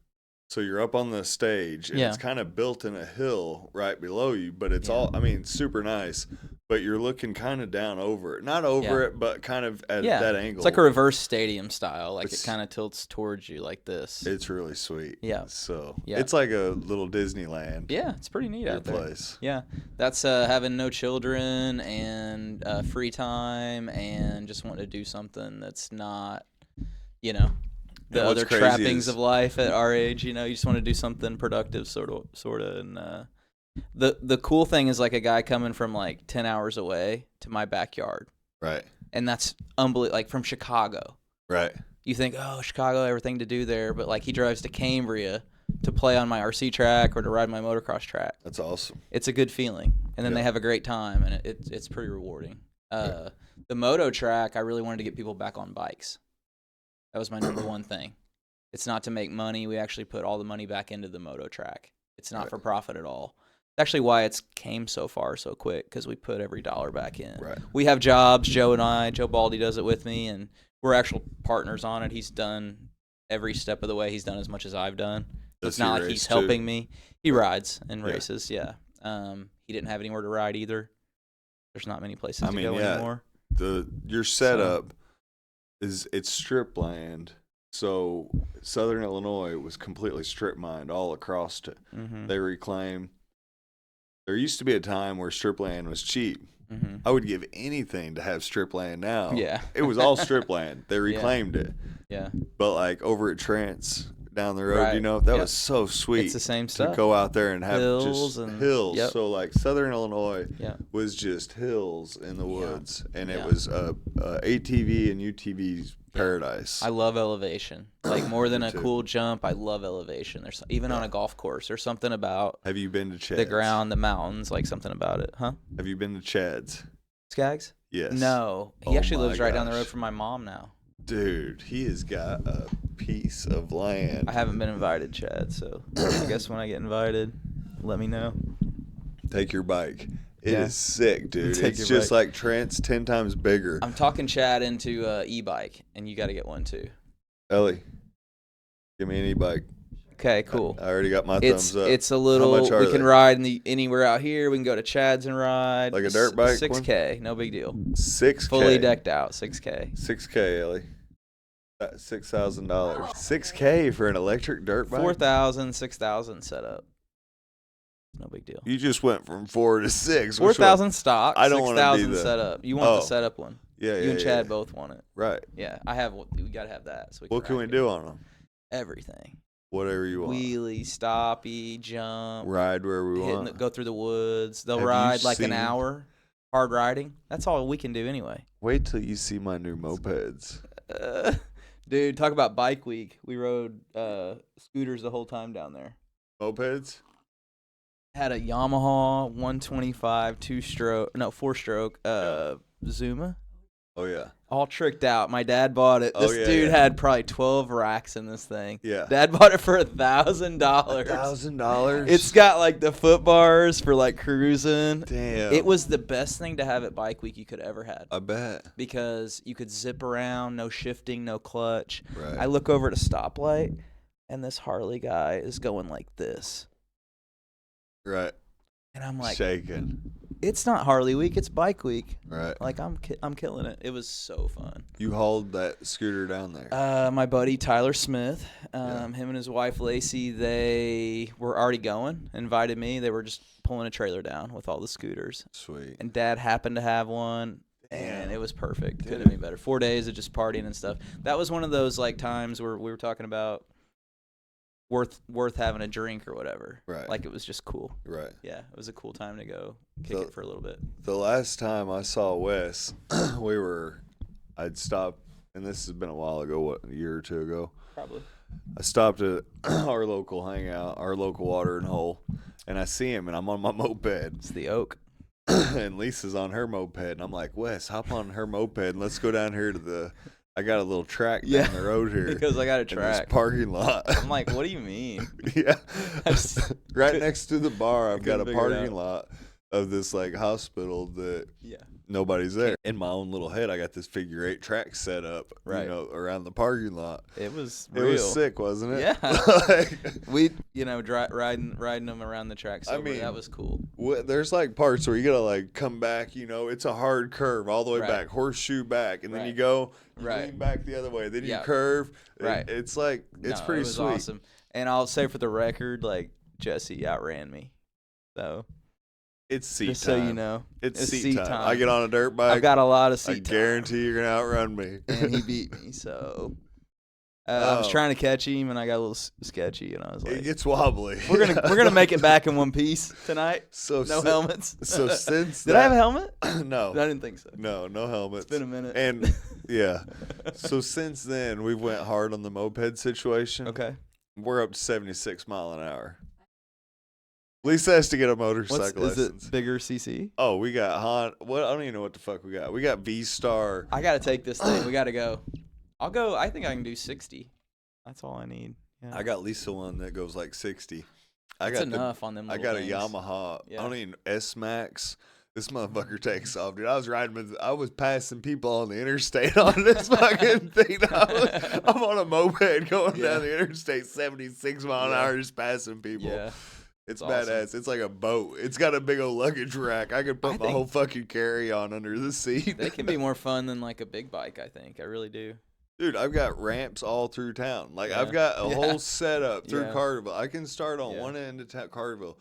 so you're up on the stage and Yeah. it's kind of built in a hill right below you, but it's Yeah. super nice, but you're looking kind of down over it. Not over Yeah. it, but kind of at Yeah, that angle. it's like a reverse stadium style. Like It's- it kind of tilts towards you like this. It's really sweet. Yeah. So Yeah. it's like a little Disneyland. Yeah, it's pretty neat Your out there. place. Yeah, that's having no children and free time and just wanting to do something that's not, the And what's other crazy trappings is- of life at our age. You just want to do something productive, sort of. And the cool thing is like a guy coming from like 10 hours away to my backyard, Right. and that's unbelievable. Like from Chicago, Right. you think, oh, Chicago, everything to do there, but like he drives to Cambria to play on my RC track or to ride my motocross track. That's awesome. It's a good feeling, and then Yeah. they have a great time, and it's pretty rewarding. The moto track, I really wanted to get people back on bikes. That was my number one thing. It's not to make money. We actually put all the money back into the moto track. It's not Right. for profit at all. It's actually why it's came so far so quick, because we put every dollar back in. Right. We have jobs, Joe Baldy does it with me, and we're actual partners on it. He's done every step of the way. He's done as much as I've done. Does It's he not like race he's too? helping me. He rides and Yeah. races, yeah. He didn't have anywhere to ride either. There's not many places I to mean, go yeah. anymore. Your setup it's strip land. So Southern Illinois was completely strip mined all across it. Mm-hmm. They reclaim There used to be a time where strip land was cheap. Mm-hmm. I would give anything to have strip land now. Yeah. It was all strip land. They reclaimed it. Yeah. But like over at Trent's down the road, Right. you know, that Yep. was so sweet. It's the same to stuff. go out there and have Hills just and- hills. yep. So like Southern Illinois Yeah. was just hills in the Yeah. woods, and Yeah. it was ATV and UTV's paradise. I love elevation. Like more than Me a too. cool jump, I love elevation. There's even on a golf course, there's something about Have you been to Chad's? the ground, the mountains, like something about it, huh? Have you been to Chad's? Skaggs? Yes. No, he Oh actually my lives right down the gosh. road from my mom now. Dude, he has got a piece of land. I haven't been invited, Chad. So I guess when I get invited, let me know. Take your bike. It is Yeah. sick, dude. Take It's your just bike. like Trent's 10 times bigger. I'm talking Chad into e-bike, and you got to get one too. Ellie, give me an e-bike. Okay, cool. I already got my It's thumbs up. it's a little. much are We can they? ride anywhere out here. We can go to Chad's and ride. Like a dirt bike one? 6K, no big deal. 6K. Fully decked out, 6K. 6K, Ellie. That's $6,000. 6K for an electric dirt bike? 4,000, 6,000 setup. No big deal. You just went from 4 to 6. Which one? 4,000 stock, I don't wanna be 6,000 the- setup. You want Oh. the setup one. Yeah, yeah. You and yeah, Chad yeah. both want it. Right. Yeah, I have. We got to have that. So What can we rack it. do on them? Everything. Whatever you want. Wheelie, stoppy, jump, Ride where we want. go through the woods. They'll Have you ride like an seen- hour. Hard riding. That's all we can do anyway. Wait till you see my new mopeds. Dude, talk about bike week. We rode scooters the whole time down there. Mopeds? Had a Yamaha 125 4-stroke Zuma. Oh, yeah. All tricked out. My dad bought it. Oh, This yeah, dude yeah. had probably 12 racks in this thing. Yeah. Dad bought it for $1,000. $1,000? It's got like the foot bars for like cruising. Damn. It was the best thing to have at Bike Week you could ever had I bet. because you could zip around, no shifting, no clutch. Right. I look over at a stoplight and this Harley guy is going like this. Right. And I'm like, Shaking. it's not Harley Week, it's Bike Week. Right. Like I'm killing it. It was so fun. You hauled that scooter down there. My buddy Tyler Smith, Yeah. him and his wife Lacey, they were already going. Invited me. They were just pulling a trailer down with all the scooters. Sweet. And Dad happened to have one, and Damn. it was perfect. Couldn't Dude. be better. 4 days of just partying and stuff. That was one of those like times where we were talking about worth having a drink or whatever. Right. Like it was just cool. Right. Yeah, it was a cool time to go kick So- it for a little bit. The last time I saw Wes, I'd stopped, and this has been a while ago, what, a year or two ago? Probably. I stopped at our local hangout, our local watering hole, and I see him, and I'm on my moped, It's the Oak. and Lisa's on her moped, and I'm like, Wes, hop on her moped, and let's go down here to I got a little track Yeah. down the road here. Because I got a in this track. parking lot. I'm like, what do you mean? Yeah. I just- Right next to the bar, I've got a couldn't figure it parking out. lot of this like hospital that Yeah. nobody's there. In my own little head, I got this figure 8 track set up, Right. you know, around the parking lot. It was It real. was sick, wasn't it? Yeah. Like, We, riding them around the track. I So mean, that was cool. there's like parts where you gotta like come back, you know, it's a hard curve all the way Right. back, horseshoe back, and then you Right. go, you Right. lean back the other way, then Yeah. you curve. Right. It's like, it's No, pretty it was sweet. awesome. And I'll say for the record, like Jesse outran me. So It's seat just time. so you know, It's it's seat seat time. time. I get on a dirt bike. I've got a lot of I seat time. guarantee you're gonna outrun me. And he beat me. So I was Oh. trying to catch him, and I got a little sketchy, and I was It like, gets wobbly. we're gonna make it back in one piece tonight. So No si- helmets. So since Did I have a helmet? no, I didn't think so. no helmets. It's been a minute. And yeah, so since then we went hard on the moped situation. Okay. We're up to 76 mile an hour. Lisa has to get a motorcycle Is license. it bigger CC? Oh, we got Honda. What? I don't even know what the fuck we got. We got V Star. I gotta take this thing. We gotta go. I'll go. I think I can do 60. That's all I need. Yeah. I got Lisa one that goes like 60. I That's got enough on them. I little got things. a Yamaha. Yeah. I don't even S Max. This motherfucker takes off, dude. I was riding with. I was passing people on the interstate on this fucking thing. I'm on a moped going Yeah. down the interstate 76 mile an Yeah. hour, just passing people. Yeah. It's It's awesome. badass. It's like a boat. It's got a big old luggage rack. I could put I my think- whole fucking carry on under the seat. They can be more fun than like a big bike. I think. I really do. Dude, I've got ramps all through town. Like Yeah. I've got a Yeah. whole setup through Yeah. Carterville. I can start on Yeah. one end of Carterville.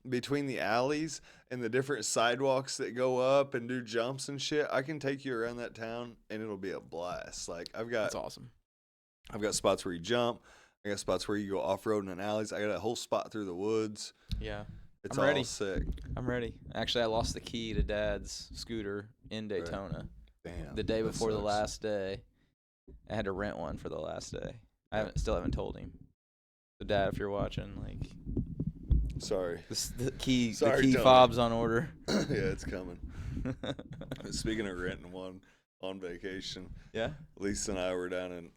between the alleys and the different sidewalks that go up and do jumps and shit, I can take you around that town and it'll be a blast. Like That's awesome. I've got spots where you jump. I got spots where you go off road in alleys. I got a whole spot through the woods. Yeah. It's I'm all ready. sick. I'm ready. Actually, I lost the key to Dad's scooter in Daytona Damn. the day that before the sucks. last day. I had to rent one for the last day. I still haven't told him. So Dad, if you're watching, like, Sorry. the key Sorry, Tony. Fob's on order. Yeah, it's coming. Speaking of renting one on vacation, Yeah. Lisa and I were down in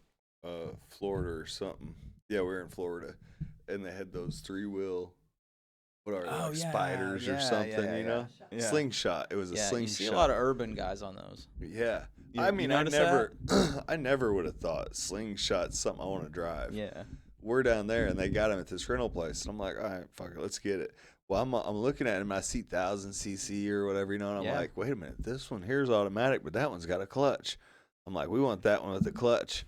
Florida or something. Yeah, we were in Florida, and they had those 3-wheel, what are they, like spiders or something, you know? Yeah. Slingshot. It was a Yeah, slingshot. you see a lot of urban guys on those. Yeah. You- I you mean, I notice never, I never would have thought slingshot's something I want to drive. Yeah. We're down there, and they got them at this rental place, and I'm like, all right, fuck it, let's get it. Well, I'm looking at him, I see 1000cc or whatever, you know, and I'm Yeah. like, wait a minute, this one here's automatic, but that one's got a clutch. I'm like, we want that one with the clutch,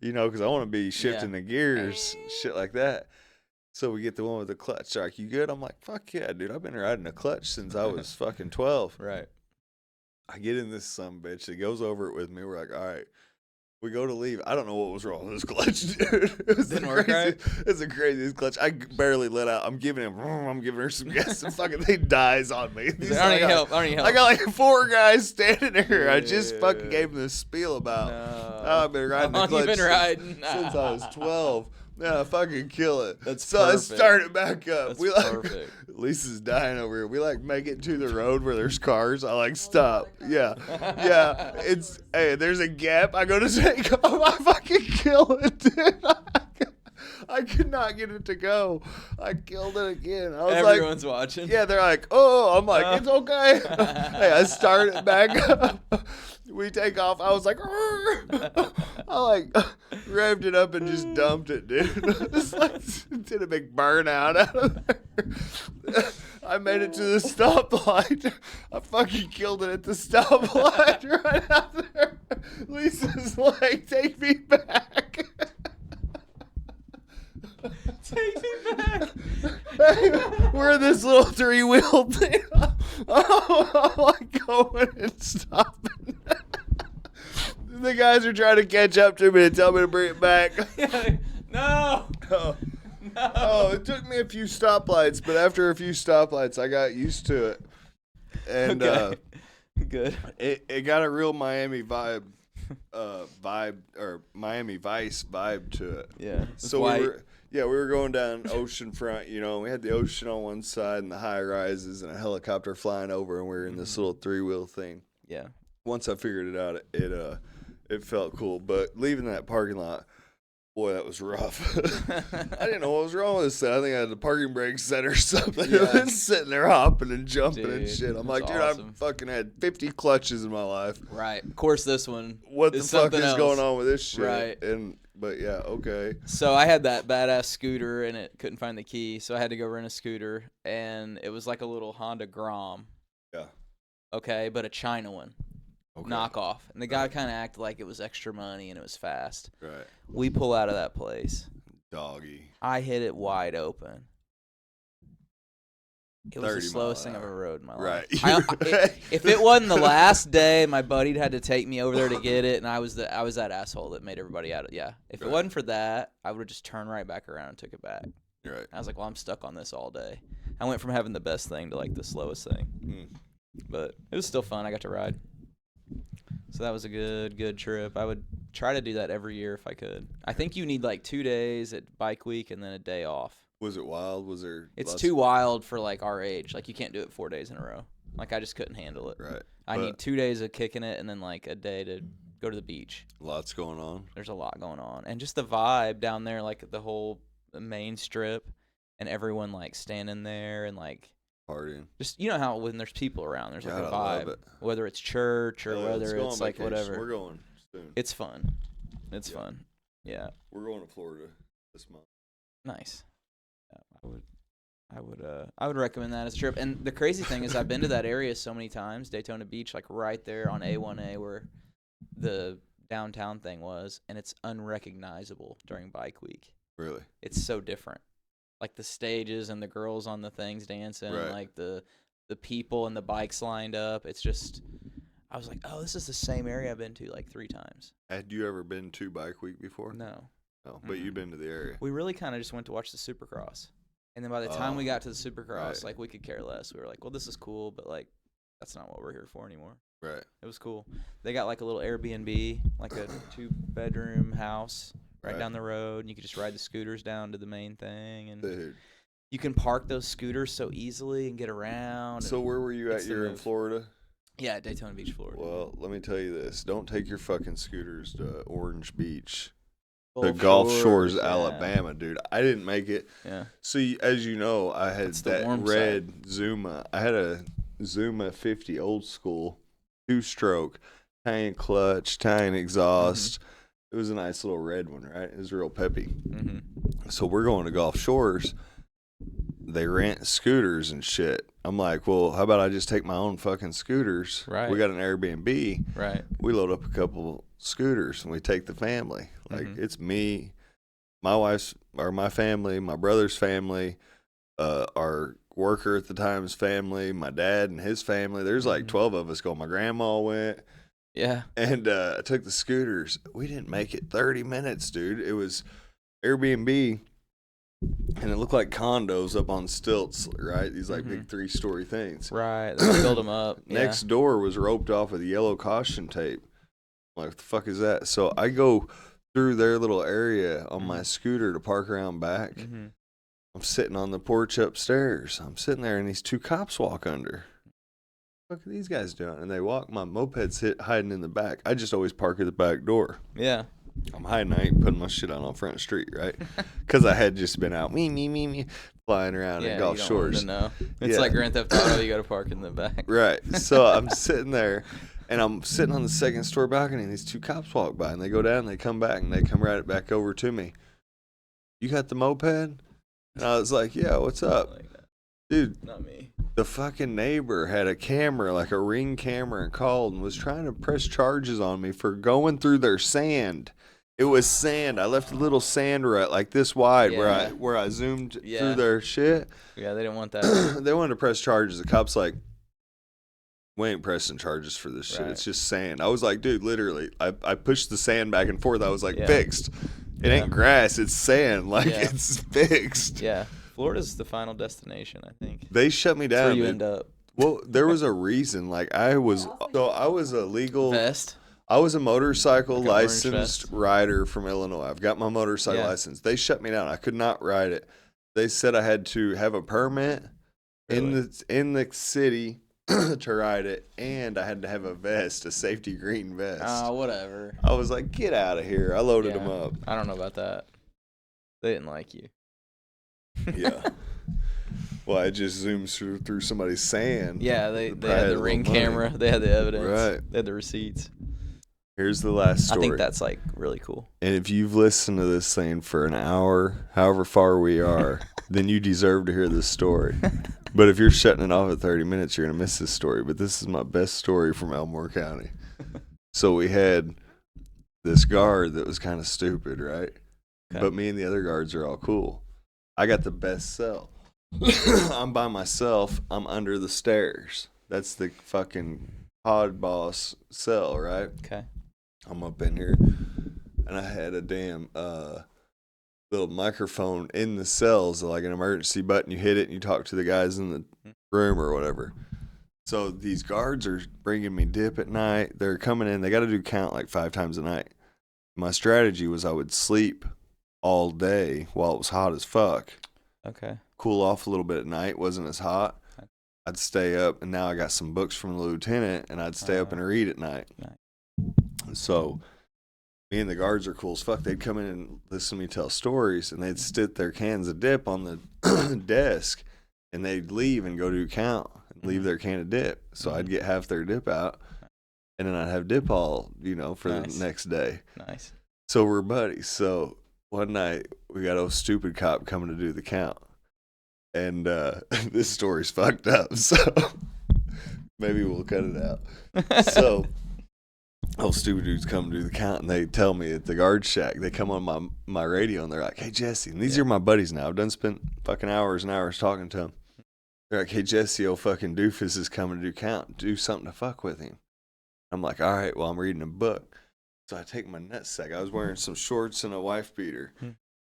you know, because I want to be shifting the gears, shit like that. So we get the one with the clutch. They're like, you good? I'm like, fuck yeah, dude. I've been riding a clutch since I was fucking 12. Right. I get in this sumbitch. It goes over it with me. We're like, all right. We go to leave. I don't know what was wrong with this clutch, dude. It was Didn't work right? It's the craziest clutch. I barely let out. I'm giving her some gas, and fucking they dies on me. I don't need help. I don't need help. I got like 4 guys standing there. I just Yeah. fucking gave them this spiel about No. how I've been riding How the long you clutch been riding? since I was 12. Yeah, fucking kill it. That's so I perfect. started back up. That's we like perfect. Lisa's dying over here. We like make it to the road where there's cars. I like stop. Yeah. Yeah. It's hey, there's a gap. I go to take off. I fucking kill it, dude. I could not get it to go. I killed it again. I was Everyone's watching. yeah, they're like, oh, I'm like, it's okay. Hey, I started back up. We take off. I was like, I like revved it up and just dumped it, dude. Just like did a big burnout out of there. I made it to the stoplight. I fucking killed it at the stoplight right out there. Lisa's like, take me back. Take me back. We're in this little 3-wheel thing. I'm like going and stopping. The guys are trying to catch up to me and tell me to bring it back. No. Oh. Oh, it took me a few stoplights, but after a few stoplights, I got used to it. And Good. it got a real Miami vibe or Miami Vice vibe to it. Yeah. So we were going down oceanfront, you know, and we had the ocean on one side and the high rises and a helicopter flying over, and we were in this little 3-wheel thing. Yeah. Once I figured it out, it felt cool. But leaving that parking lot, boy, that was rough. I didn't know what was wrong with this thing. I think I had the parking brake set or something. Yeah. And sitting there hopping and jumping and Dude, shit. I'm that's like, dude, awesome. I've fucking had 50 clutches in my life. Right. Of course, this one. What the is fuck something is else. going on with this shit? Right. But yeah, okay. So I had that badass scooter and it couldn't find the key, so I had to go rent a scooter, and it was like a little Honda Grom. Yeah. Okay, but a China one. Okay. Knockoff. And the guy kind of acted like it was extra money and it was fast. Right. We pull out of that place. Doggy. I hit it wide open. It was the 30 slowest thing mile I've an ever rode in my Right. life. If it wasn't the last day, my buddy'd had to take me over there to get it, and I was that asshole that made everybody out of yeah. If it Right. wasn't for that, I would have just turned right back around and took it back. Right. I was like, well, I'm stuck on this all day. I went from having the best thing to like the slowest thing. Mm. But it was still fun. I got to ride. So that was a good trip. I would try to do that every year if I could. I think you need like 2 days at bike week and then a day off. Was it wild? Was there? It's lots- too wild for like our age. Like you can't do it 4 days in a row. Like I just couldn't handle it. Right. I But need 2 days of kicking it and then like a day to go to the beach. Lots going on. There's a lot going on. And just the vibe down there, like the whole main strip and everyone like standing there and like Partying. just, you know how when there's people around, there's like God, a I love vibe. it. Whether it's church or Yeah, let's whether go it's on like vacation. whatever. We're going soon. It's fun. It's Yeah. fun. Yeah. We're going to Florida this month. Nice. Yeah, I would recommend that as a trip. And the crazy thing is I've been to that area so many times, Daytona Beach, like right there on A1A where the downtown thing was, and it's unrecognizable during bike week. Really? It's so different. like the stages and the girls on the things dancing, Right. and like the people and the bikes lined up. It's just, I was like, oh, this is the same area I've been to like 3 times. Had you ever been to Bike Week before? No, No, but you've been to the area. we really kind of just went to watch the Supercross, and then by the time we Oh, got to the Supercross, right. like we could care less. We were like, well, this is cool, but like that's not what we're here for anymore. Right. It was cool. They got like a little Airbnb, like a 2-bedroom house right Right. down the road, and you could just ride the scooters down to the main thing, and Dude. you can park those scooters so easily and get around. So and where were you at? it's the You're in move. Florida? Yeah, Daytona Beach, Florida. Well, let me tell you this. Don't take your fucking scooters to Orange Beach. Gulf The Gulf Shores, yeah. Alabama, dude. I didn't make it. Yeah. See, as you know, I had That's the that warm red Zuma. I had a Zuma 50 old school, 2-stroke, tying clutch, tying exhaust. It was a nice little red one, right? It was real peppy. Mm-hmm. So we're going to Gulf Shores. They rent scooters and shit. I'm like, well, how about I just take my own fucking scooters? Right. We got an Airbnb. Right. We load up a couple scooters and we take the family. Like, Mhm. it's me, my wife's, or my family, my brother's family, our worker at the time's family, my dad and his family. There's like Mhm. 12 of us going. My grandma went. Yeah. And I took the scooters. We didn't make it 30 minutes, dude. It was Airbnb, and it looked like condos up on stilts, right? These like big 3-story things. Right. They build them up. Next door was roped off with yellow caution tape. I'm like, what the fuck is that? So I go through their little area on my scooter to park around back. Yeah. Mm-hmm. I'm sitting on the porch upstairs. I'm sitting there, and these 2 cops walk under. What are these guys doing? And they walk. My moped's hiding in the back. I just always park at the back door. Yeah. I'm hiding. I ain't putting my shit out on Front Street, right? Because I had just been out, me, flying around Yeah. in Gulf you don't want Shores. them to know. It's Yeah. like Grand Theft Auto. You got to park in the back. Right. So I'm sitting there, and I'm sitting on the second story balcony, and these 2 cops walk by, and they go down, and they come back, and they come right back over to me. You got the moped? And I was like, yeah, what's up? Like that. Dude, Not me. the fucking neighbor had a camera, like a Ring camera, and called and was trying to press charges on me for going through their sand. It was sand. I left a little sand rut like this wide Yeah. where I zoomed Yeah. through their shit. Yeah, they didn't want that. They wanted to press charges. The cops like, we ain't pressing charges for this shit. Right. It's just sand. I was like, dude, literally, I pushed the sand back and forth. I was like, Yeah. fixed. It ain't grass. It's sand. Like, Yeah. it's fixed. Yeah. Florida's the final destination, I think. They shut me That's where down. you dude. end up. Well, there was a reason. Like, I was a legal. Vest. I was a motorcycle Like an orange licensed vest. rider from Illinois. I've got my motorcycle Yeah. license. They shut me down. I could not ride it. They said I had to have a permit Really? in the city to ride it, and I had to have a vest, a safety green vest. Oh, whatever. I was like, get out of here. I loaded them Yeah. up. I don't know about that. They didn't like you. Yeah. Well, I just zoomed through somebody's sand. Yeah, they Probably had had a the little Ring money. camera. They had the evidence. Right. They had the receipts. Here's the last story. I think that's like really cool. And if you've listened to this thing for an hour, however far we are, then you deserve to hear this story. But if you're shutting it off at 30 minutes, you're going to miss this story. But this is my best story from Elmore County. So we had this guard that was kind of stupid, right? Okay. But me and the other guards are all cool. I got the best cell. I'm by myself. I'm under the stairs. That's the fucking pod boss cell, right? Okay. I'm up in here, and I had a damn little microphone in the cells, like an emergency button. You hit it, and you talk to the guys in the room or whatever. So these guards are bringing me dip at night. They're coming in. They got to do count like 5 times a night. My strategy was I would sleep all day while it was hot as fuck. Okay. Cool off a little bit at night. Wasn't as hot. I'd stay up, and now I got some books from the lieutenant, and I'd stay up and read at night. Nice. So me and the guards are cool as fuck. They'd come in and listen to me tell stories, and they'd sit their cans of dip on the desk, and they'd leave and go do count and leave their can of dip. So I'd get half their dip out, and then I'd have dip all, for Nice. the next day. Nice. So we're buddies. So one night we got a stupid cop coming to do the count, and this story's fucked up. So maybe we'll cut it out. So those stupid dudes come to do the count, and they tell me at the guard shack, they come on my radio, and they're like, hey, Jesse, and these are my buddies now. I've done spent fucking hours and hours talking to them. They're like, hey, Jesse, old fucking doofus is coming to do count. Do something to fuck with him. I'm like, all right, well, I'm reading a book. So I take my nutsack. I was wearing some shorts and a wife beater.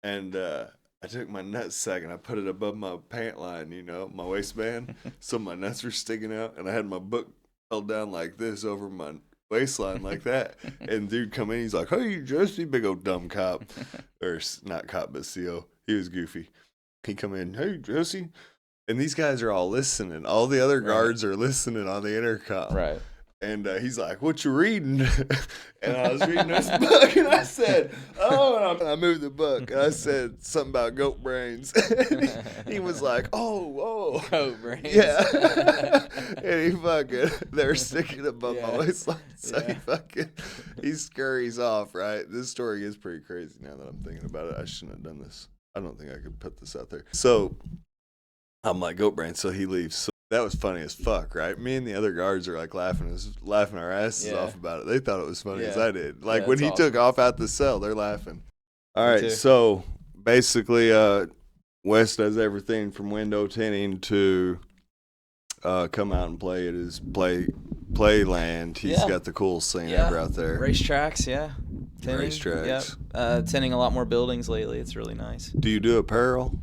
And I took my nutsack and I put it above my pant line, you know, my waistband. So my nuts were sticking out. And I had my book held down like this over my waistline like that. And dude come in, he's like, hey, Jesse, big old dumb cop. Or not cop, but CO. He was goofy. He come in, hey, Jesse. And these guys are all listening. All the other guards are listening on the intercom. Right. And he's like, what you reading? And I was reading this book, and I said, oh, and I moved the book, and I said something about goat brains. And he was like, oh. Goat brains. Yeah. And he fucking, they're sticking above my waistline. So he scurries off, right? This story is pretty crazy now that I'm thinking about it. I shouldn't have done this. I don't think I could put this out there. So I'm like, goat brains. So he leaves. So that was funny as fuck, right? Me and the other guards are like laughing our asses off about it. They thought it was funny as I did. Like when he took off out the cell, they're laughing. All right, so basically, Wes does everything from window tinting to come out and play at his playland. He's got the coolest thing ever out there. Racetracks, tinting, Racetracks. Yep. Tinting a lot more buildings lately. It's really nice. Do you do apparel?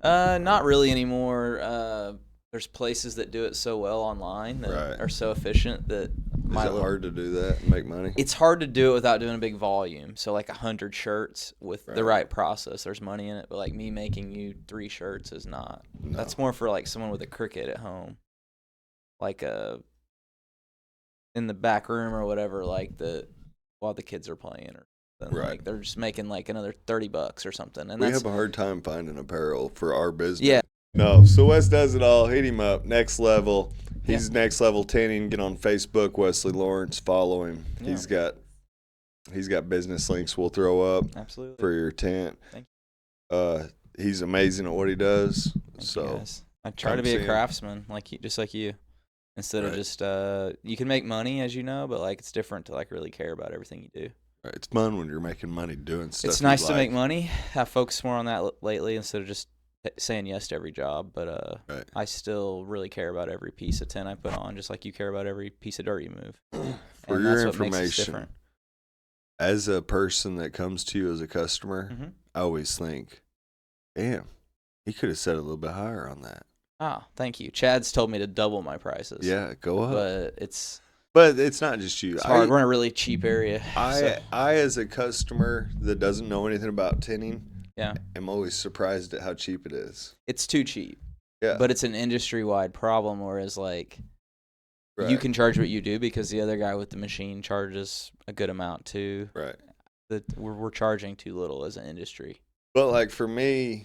Not really anymore. There's places that do it so well online that are so efficient that Is it hard to do that and make money? It's hard to do it without doing a big volume. So like 100 shirts with the right process, there's money in it. But like me making you 3 shirts is not. No. That's more for like someone with a Cricut at home, like in the back room or whatever, like while the kids are playing or. Like they're just making like another $30 or something. And we have a hard time finding apparel for our business. Yeah. No, so Wes does it all. Hit him up. Next level. He's next level tinting. Get on Facebook, Wesley Lawrence. Follow him. Yeah. He's got business links we'll throw up for your tent. Thank you. He's amazing at what he does. Thank you guys. I try to be a craftsman, just like you. Instead of just you can make money, as you know, but like it's different to like really care about everything you do. Right. It's fun when you're making money doing stuff. It's nice to make money. I've focused more on that lately instead of just saying yes to every job. But I still really care about every piece of tent I put on, just like you care about every piece of dirt you move. For your information, as a person that comes to you as a customer, I always think, damn, he could have set a little bit higher on that. Ah, thank you. Chad's told me to double my prices. Yeah, go up. But it's not just you. It's hard. We're in a really cheap area. I as a customer that doesn't know anything about tinting, am always surprised at how cheap it is. It's too cheap. Yeah. But it's an industry-wide problem, whereas like you can charge what you do because the other guy with the machine charges a good amount too. Right. We're charging too little as an industry. But like for me,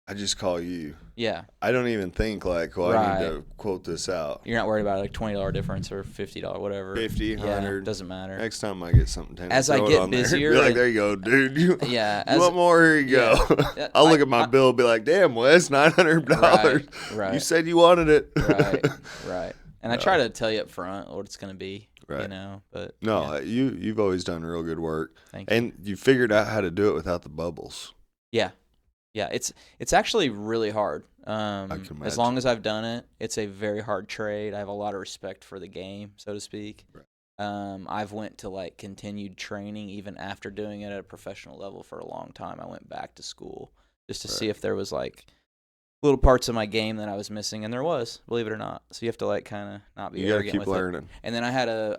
I just call you. Yeah. I don't even think like, I need to quote this out. You're not worried about like $20 difference or $50, whatever. 50, 100. Doesn't matter. Next time I get something, as I get busier, be like, there you go, dude. You want more? Here you go. Yeah, I'll look at my bill and be like, damn, Wes, $900. Right. You said you wanted it. Right. And I try to tell you up front what it's going to be. Right. You know, but no, you've always done real good work. Thank you. And you figured out how to do it without the bubbles. Yeah. Yeah, it's actually really hard. I can imagine. As long as I've done it, it's a very hard trade. I have a lot of respect for the game, so to speak. Right. I've went to like continued training even after doing it at a professional level for a long time. I went back to school just to see if there was like little parts of my game that I was missing, and there was, believe it or not. So you have to like kind of not be arrogant with it. You gotta keep learning. And then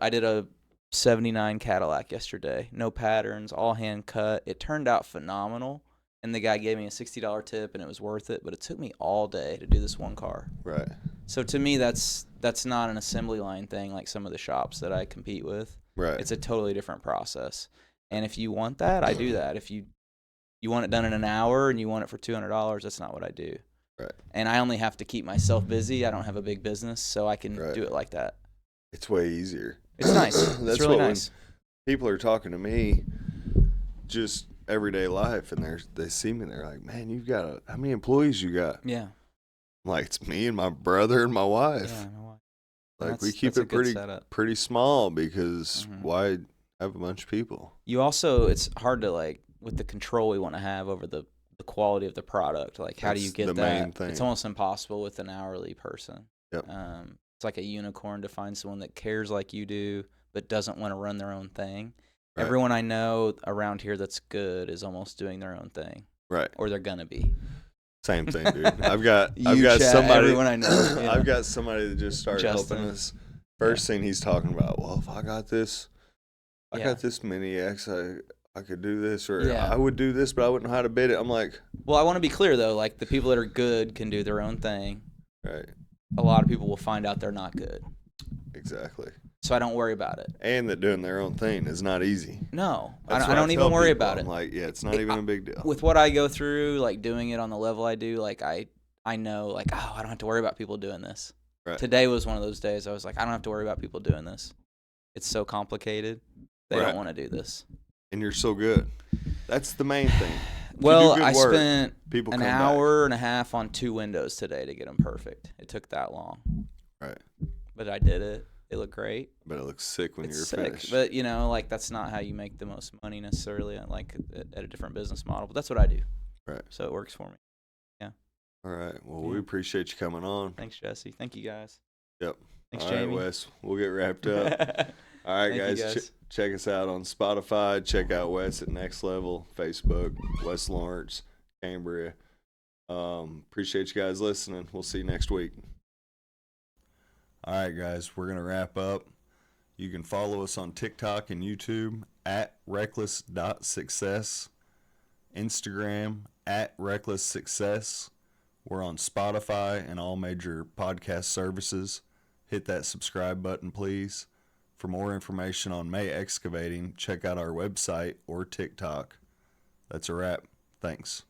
I did a 79 Cadillac yesterday. No patterns, all hand cut. It turned out phenomenal. And the guy gave me a $60 tip, and it was worth it. But it took me all day to do this one car. Right. So to me, that's not an assembly line thing like some of the shops that I compete with. Right. It's a totally different process. And if you want that, I do that. If you want it done in an hour and you want it for $200, that's not what I do. Right. And I only have to keep myself busy. I don't have a big business, so I can do it like that. It's way easier. It's nice. It's really nice. People are talking to me, just everyday life, and they see me and they're like, man, you've got how many employees you got? Yeah. I'm like, it's me and my brother and my wife. Yeah, my wife. Like we That's- keep that's a it good pretty setup. pretty small because Mhm. why have a bunch of people? You also, it's hard to like with the control we want to have over the quality of the product. Like, how do you That's get the that? main thing. It's almost impossible with an hourly person. Yep. It's like a unicorn to find someone that cares like you do, but doesn't want to run their own thing. Right. Everyone I know around here that's good is almost doing their own thing, Right. or they're gonna be. Same thing, dude. I've got You, Chad, somebody. everyone I know, yeah. I've got somebody that just started Justin. helping us. First thing he's talking about. Well, if I got this, I Yeah. got this mini X. I could do this, or Yeah. I would do this, but I wouldn't know how to bid it. I'm like, Well, I want to be clear though. Like, the people that are good can do their own thing. right, A lot of people will find out they're not good, exactly. so I don't worry about it. And that doing their own thing is not easy. No, That's I what don't tell even worry people. about I'm it. like, yeah, it's not even a big deal. With what I go through, like doing it on the level I do, like I know, like, oh, I don't have to worry about people doing this. Right. Today was one of those days I was like, I don't have to worry about people doing this. It's so complicated. They Right. don't want to do this. And you're so good. That's the main thing. If you Well, do good I work, spent people an come back. hour and a half on 2 windows today to get them perfect. It took that long, Right. but I did it. It looked great. But it looks sick when It's you're sick, finished. but you know, like that's not how you make the most money necessarily. Like at a different business model, but that's what I do. Right. So it works for me. All right. Well, Yeah. we appreciate you coming on. Thanks, Jesse. Thank you guys. Yep. Thanks, All right, Jamie. Wes. We'll get wrapped up. All right, Thank you, guys. guys. Check us out on Spotify. Check out Wes at Next Level, Facebook, Wes Lawrence, Cambria. Appreciate you guys listening. We'll see you next week. All right, guys. We're going to wrap up. You can follow us on TikTok and YouTube at reckless.success, Instagram at recklesssuccess. We're on Spotify and all major podcast services. Hit that subscribe button, please. For more information on May Excavating, check out our website or TikTok. That's a wrap. Thanks.